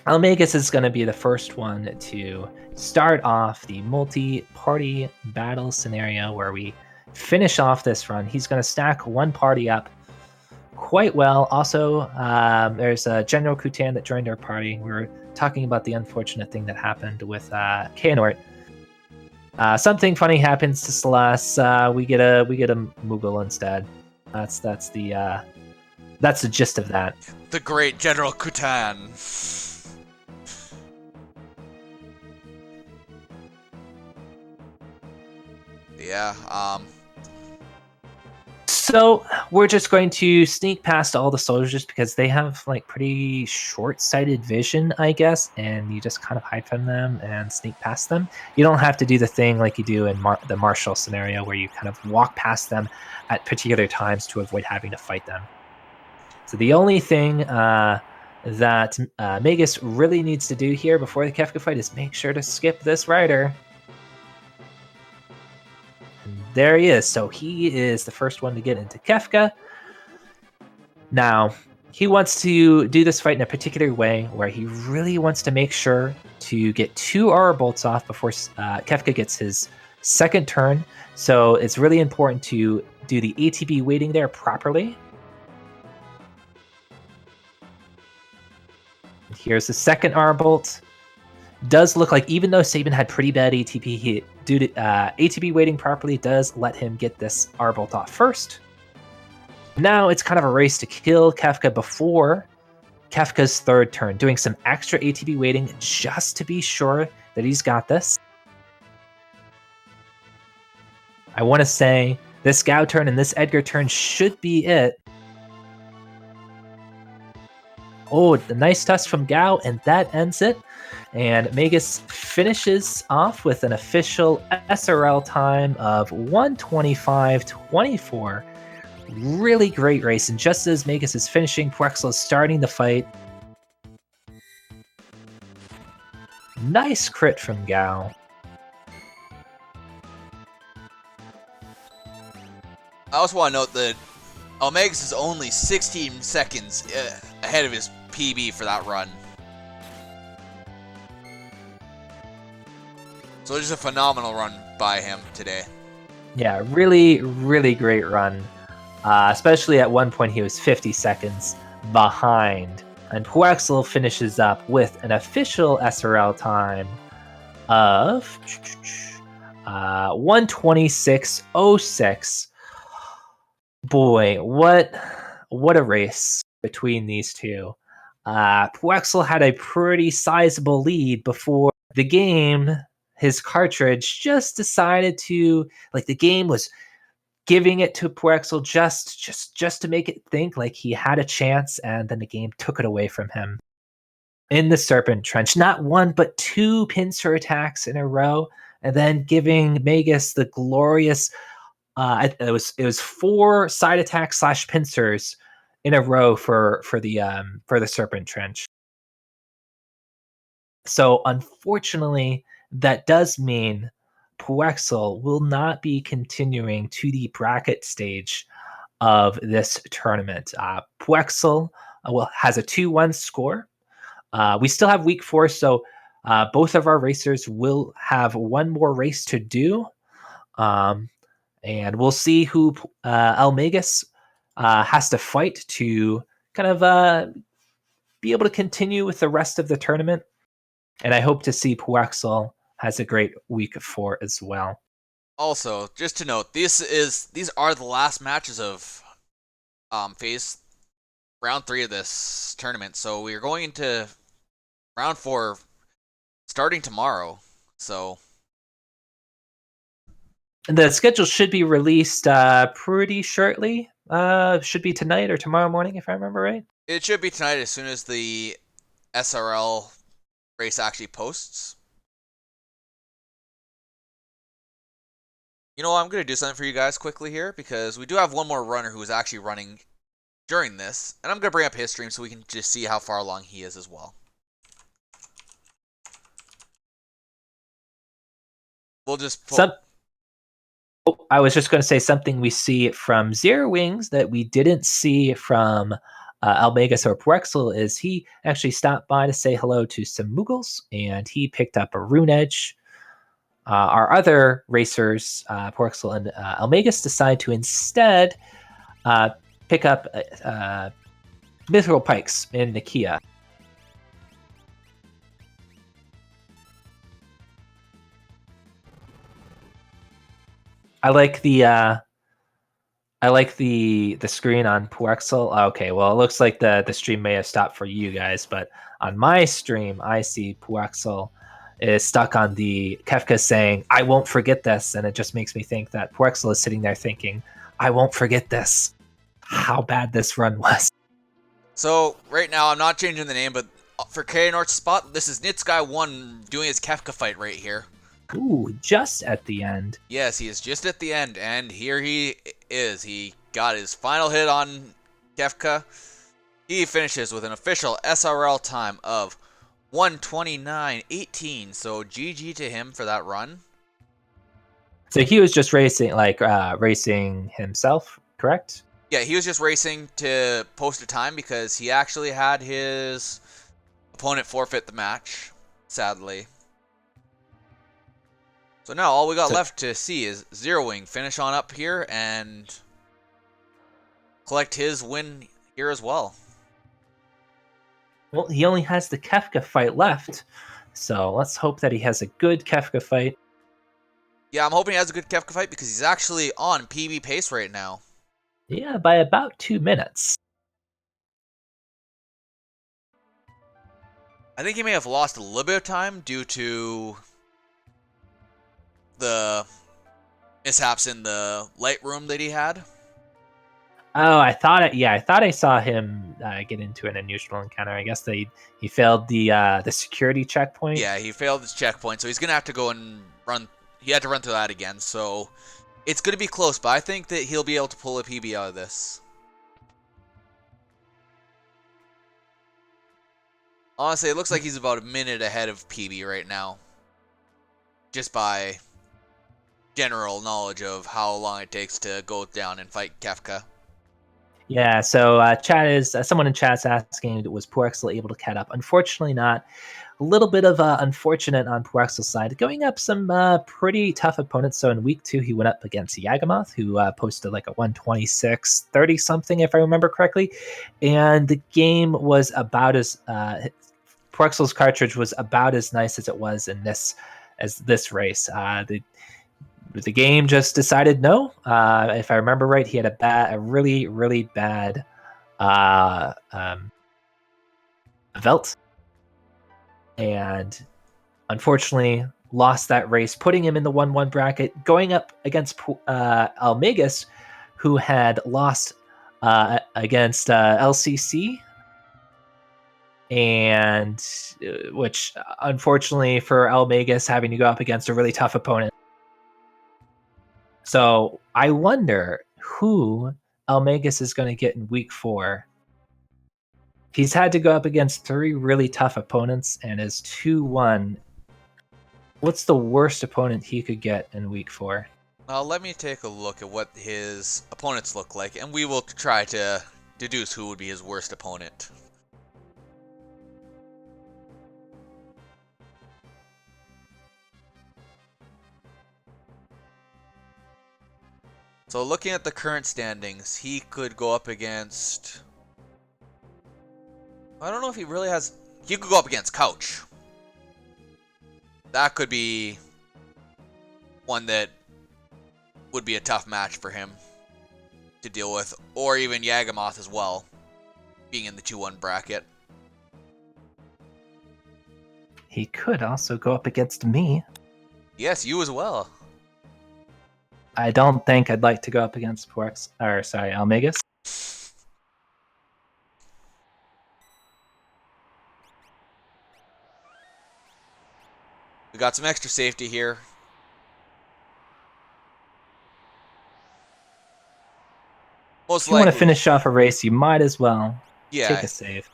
Speaker 2: eLmaGus is going to be the first one to start off the multi-party battle scenario where we finish off this run. He's going to stack one party up quite well. Also, there's General Kutan that joined our party. We were talking about the unfortunate thing that happened with Kehanort. Something funny happens to Celeste. We get a Moogle instead. That's the gist of that.
Speaker 1: The great General Kutan. Yeah,
Speaker 2: So we're just going to sneak past all the soldiers because they have like pretty short-sighted vision, I guess, and you just kind of hide from them and sneak past them. You don't have to do the thing like you do in the Marshall scenario where you kind of walk past them at particular times to avoid having to fight them. So the only thing that Magus really needs to do here before the Kefka fight is make sure to skip this rider. And there he is. So he is the first one to get into Kefka. Now, he wants to do this fight in a particular way where he really wants to make sure to get 2 aura bolts off before Kefka gets his second turn. So it's really important to do the ATB waiting there properly. Here's the second Arbolt. Does look like, even though Sabin had pretty bad ATP, he due to ATP waiting properly does let him get this Arbolt off first. Now it's kind of a race to kill Kefka before Kefka's third turn, doing some extra ATP waiting just to be sure that he's got this. I want to say this Gao turn and this Edgar turn should be it. Oh, the nice touch from Gao, and that ends it. And eLmaGus finishes off with an official SRL time of 1:25.24. Really great race, and just as eLmaGus is finishing, Puwexil is starting the fight. Nice crit from Gao.
Speaker 1: I also want to note that eLmaGus is only 16 seconds ahead of his PB for that run. So it's just a phenomenal run by him today.
Speaker 2: Yeah, really, really great run. Especially at one point he was 50 seconds behind. And Puwexil finishes up with an official SRL time of 1:26.06. Boy, what a race between these two. Puwexil had a pretty sizable lead before the game. His cartridge just decided to, like, the game was giving it to Puwexil just to make it think like he had a chance, and then the game took it away from him. In the Serpent Trench, not one but two pincer attacks in a row, and then giving eLmaGus the glorious it was 4 side attacks / pincers in a row for the Serpent Trench. So unfortunately, that does mean Puwexil will not be continuing to the bracket stage of this tournament. Puwexil has a 2-1 score. We still have week 4, so both of our racers will have one more race to do. And we'll see who eLmaGus has to fight to kind of be able to continue with the rest of the tournament. And I hope to see Puwexil has a great week 4 as well.
Speaker 1: Also, just to note, these are the last matches of phase round 3 of this tournament. So we're going into round 4 starting tomorrow. So
Speaker 2: the schedule should be released pretty shortly. Should be tonight or tomorrow morning, if I remember right.
Speaker 1: It should be tonight as soon as the SRL race actually posts. You know what, I'm going to do something for you guys quickly here, because we do have one more runner who is actually running during this, and I'm going to bring up his stream so we can just see how far along he is as well. We'll just...
Speaker 2: I was just going to say something we see from Zerowing211 that we didn't see from eLmaGus or Puwexil is he actually stopped by to say hello to some Moogles, and he picked up a Rune Edge. Our other racers, Puwexil and eLmaGus, decide to instead pick up Mithril Pikes in Nakia. I like the screen on Puwexil. Okay, well, it looks like the stream may have stopped for you guys, but on my stream, I see Puwexil is stuck on the Kefka saying, "I won't forget this," and it just makes me think that Puwexil is sitting there thinking, "I won't forget this." How bad this run was.
Speaker 1: So right now, I'm not changing the name, but for Kehanort's spot, this is Nitsky1 doing his Kefka fight right here.
Speaker 2: Ooh, just at the end.
Speaker 1: Yes, he is just at the end, and here he is. He got his final hit on Kefka. He finishes with an official SRL time of 1:29.18. So GG to him for that run.
Speaker 2: So he was just racing himself, correct?
Speaker 1: Yeah, he was just racing to post a time because he actually had his opponent forfeit the match, sadly. So now all we got left to see is Zerowing finish on up here and collect his win here as well.
Speaker 2: Well, he only has the Kefka fight left, so let's hope that he has a good Kefka fight.
Speaker 1: Yeah, I'm hoping he has a good Kefka fight because he's actually on PB pace right now.
Speaker 2: Yeah, by about 2 minutes.
Speaker 1: I think he may have lost a little bit of time due to the mishaps in the light room that he had.
Speaker 2: Oh, I thought I saw him get into an unusual encounter. I guess he failed the security checkpoint.
Speaker 1: Yeah, he failed his checkpoint, so he's gonna have to go and run. He had to run through that again, so it's gonna be close. But I think that he'll be able to pull a PB out of this. Honestly, it looks like he's about a minute ahead of PB right now, just by general knowledge of how long it takes to go down and fight Kefka.
Speaker 2: Yeah, so chat is someone in chat's asking, was Puwexil able to catch up? Unfortunately, not. A little bit of unfortunate on Puwexil's side, going up some pretty tough opponents. So in week 2, he went up against Yagamoth, who posted like a 126, 30 something, if I remember correctly. And the game was about as Puwexil's cartridge was about as nice as it was in this race. The game just decided no. If I remember right, he had a really, really bad Velt, and unfortunately lost that race, putting him in the 1-1 bracket, going up against eLmaGus, who had lost against LCC, and which unfortunately for eLmaGus, having to go up against a really tough opponent. So I wonder who eLmaGus is going to get in week 4. He's had to go up against 3 really tough opponents and is 2-1. What's the worst opponent he could get in week 4?
Speaker 1: Let me take a look at what his opponents look like, and we will try to deduce who would be his worst opponent. So looking at the current standings, he could go up against... I don't know if he really has... He could go up against Couch. That could be one that would be a tough match for him to deal with. Or even Yagamoth as well, being in the 2-1 bracket.
Speaker 2: He could also go up against me.
Speaker 1: Yes, you as well.
Speaker 2: I don't think I'd like to go up against eLmaGus.
Speaker 1: We got some extra safety here.
Speaker 2: If you want to finish off a race, you might as well take a save.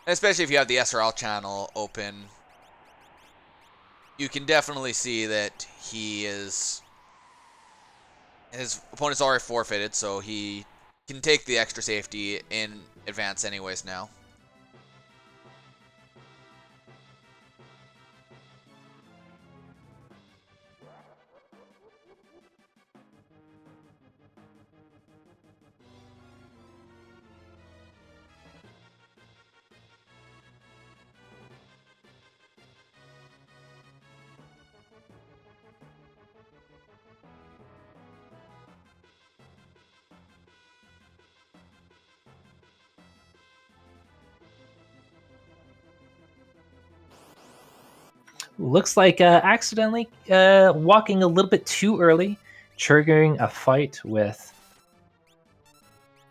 Speaker 1: Especially if you have the SRL channel open. You can definitely see that his opponent's already forfeited, so he can take the extra safety in advance anyways now.
Speaker 2: Looks like accidentally walking a little bit too early, triggering a fight with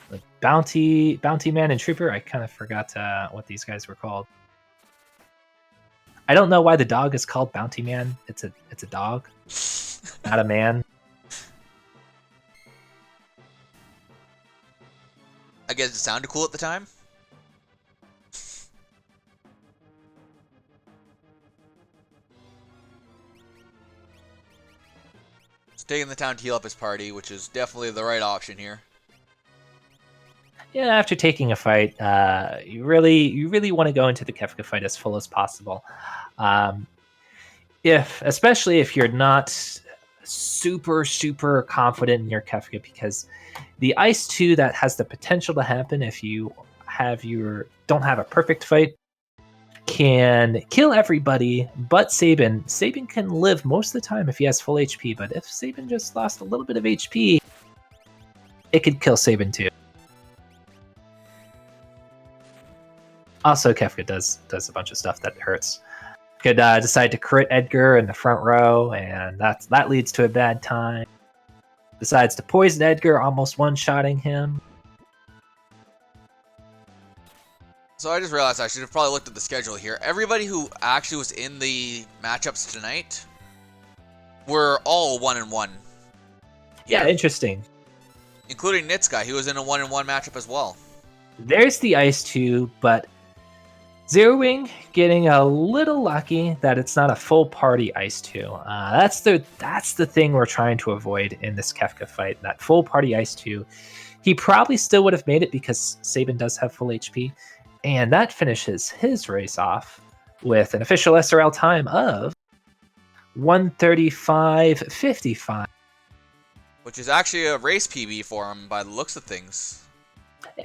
Speaker 2: the bounty man and trooper. I kind of forgot what these guys were called. I don't know why the dog is called Bounty Man. It's a dog, not a man.
Speaker 1: I guess it sounded cool at the time. Taking the town to heal up his party, which is definitely the right option here.
Speaker 2: Yeah, after taking a fight, you really want to go into the Kefka fight as full as possible. Especially if you're not super confident in your Kefka, because the Ice 2 that has the potential to happen if you don't have a perfect fight, can kill everybody but Sabin. Sabin can live most of the time if he has full HP, but if Sabin just lost a little bit of HP, it could kill Sabin too. Also, Kefka does a bunch of stuff that hurts. Could decide to crit Edgar in the front row, and that leads to a bad time. Decides to poison Edgar, almost one-shotting him.
Speaker 1: So I just realized I should have probably looked at the schedule here. Everybody who actually was in the matchups tonight were all 1-1.
Speaker 2: Yeah, interesting.
Speaker 1: Including Nitsky, who was in a 1-1 matchup as well.
Speaker 2: There's the Ice 2, but Zerowing getting a little lucky that it's not a full party Ice 2. That's the thing we're trying to avoid in this Kefka fight. That full party Ice 2. He probably still would have made it because Sabin does have full HP. And that finishes his race off with an official SRL time of 1:35:55.
Speaker 1: Which is actually a race PB for him by the looks of things.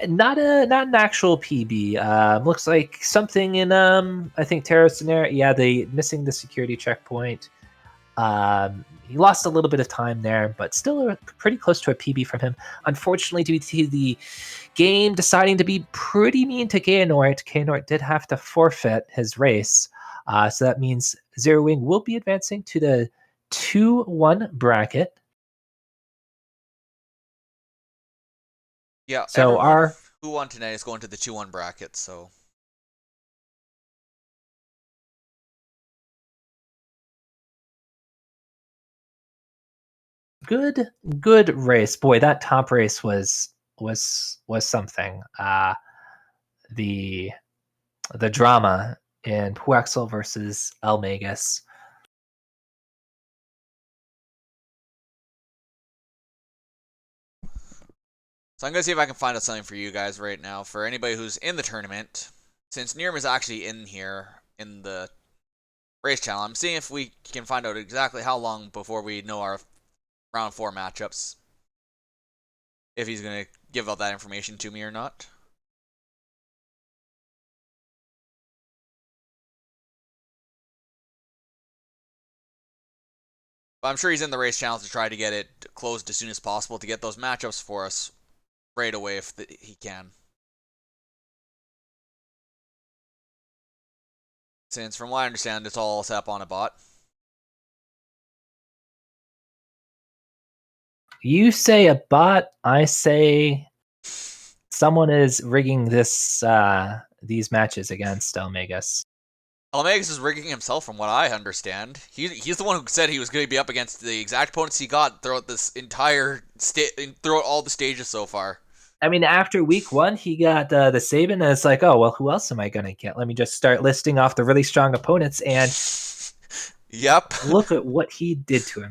Speaker 2: Not an actual PB. Looks like something in I think Terra scenario. Yeah, they missing the security checkpoint. He lost a little bit of time there, but still pretty close to a PB from him. Unfortunately, due to the game deciding to be pretty mean to Kehanort did have to forfeit his race. So that means Zerowing will be advancing to the 2-1 bracket.
Speaker 1: Yeah,
Speaker 2: so
Speaker 1: who won tonight is going to the 2-1 bracket, so...
Speaker 2: Good race. Boy, that top race was something. The drama in Puwexil versus eLmaGus.
Speaker 1: So I'm going to see if I can find out something for you guys right now. For anybody who's in the tournament, since Nirm is actually in here in the race channel, I'm seeing if we can find out exactly how long before we know our round 4 matchups. If he's going to give out that information to me or not. But I'm sure he's in the race channel to try to get it closed as soon as possible to get those matchups for us right away if he can. Since from what I understand, it's all set up on a bot.
Speaker 2: You say a bot, I say someone is rigging these matches against eLmaGus.
Speaker 1: eLmaGus is rigging himself from what I understand. He's the one who said he was going to be up against the exact opponents he got throughout this entire throughout all the stages so far.
Speaker 2: I mean, after week 1, he got the Sabin, and it's like, oh, well, who else am I going to get? Let me just start listing off the really strong opponents, and
Speaker 1: yep.
Speaker 2: Look at what he did to him.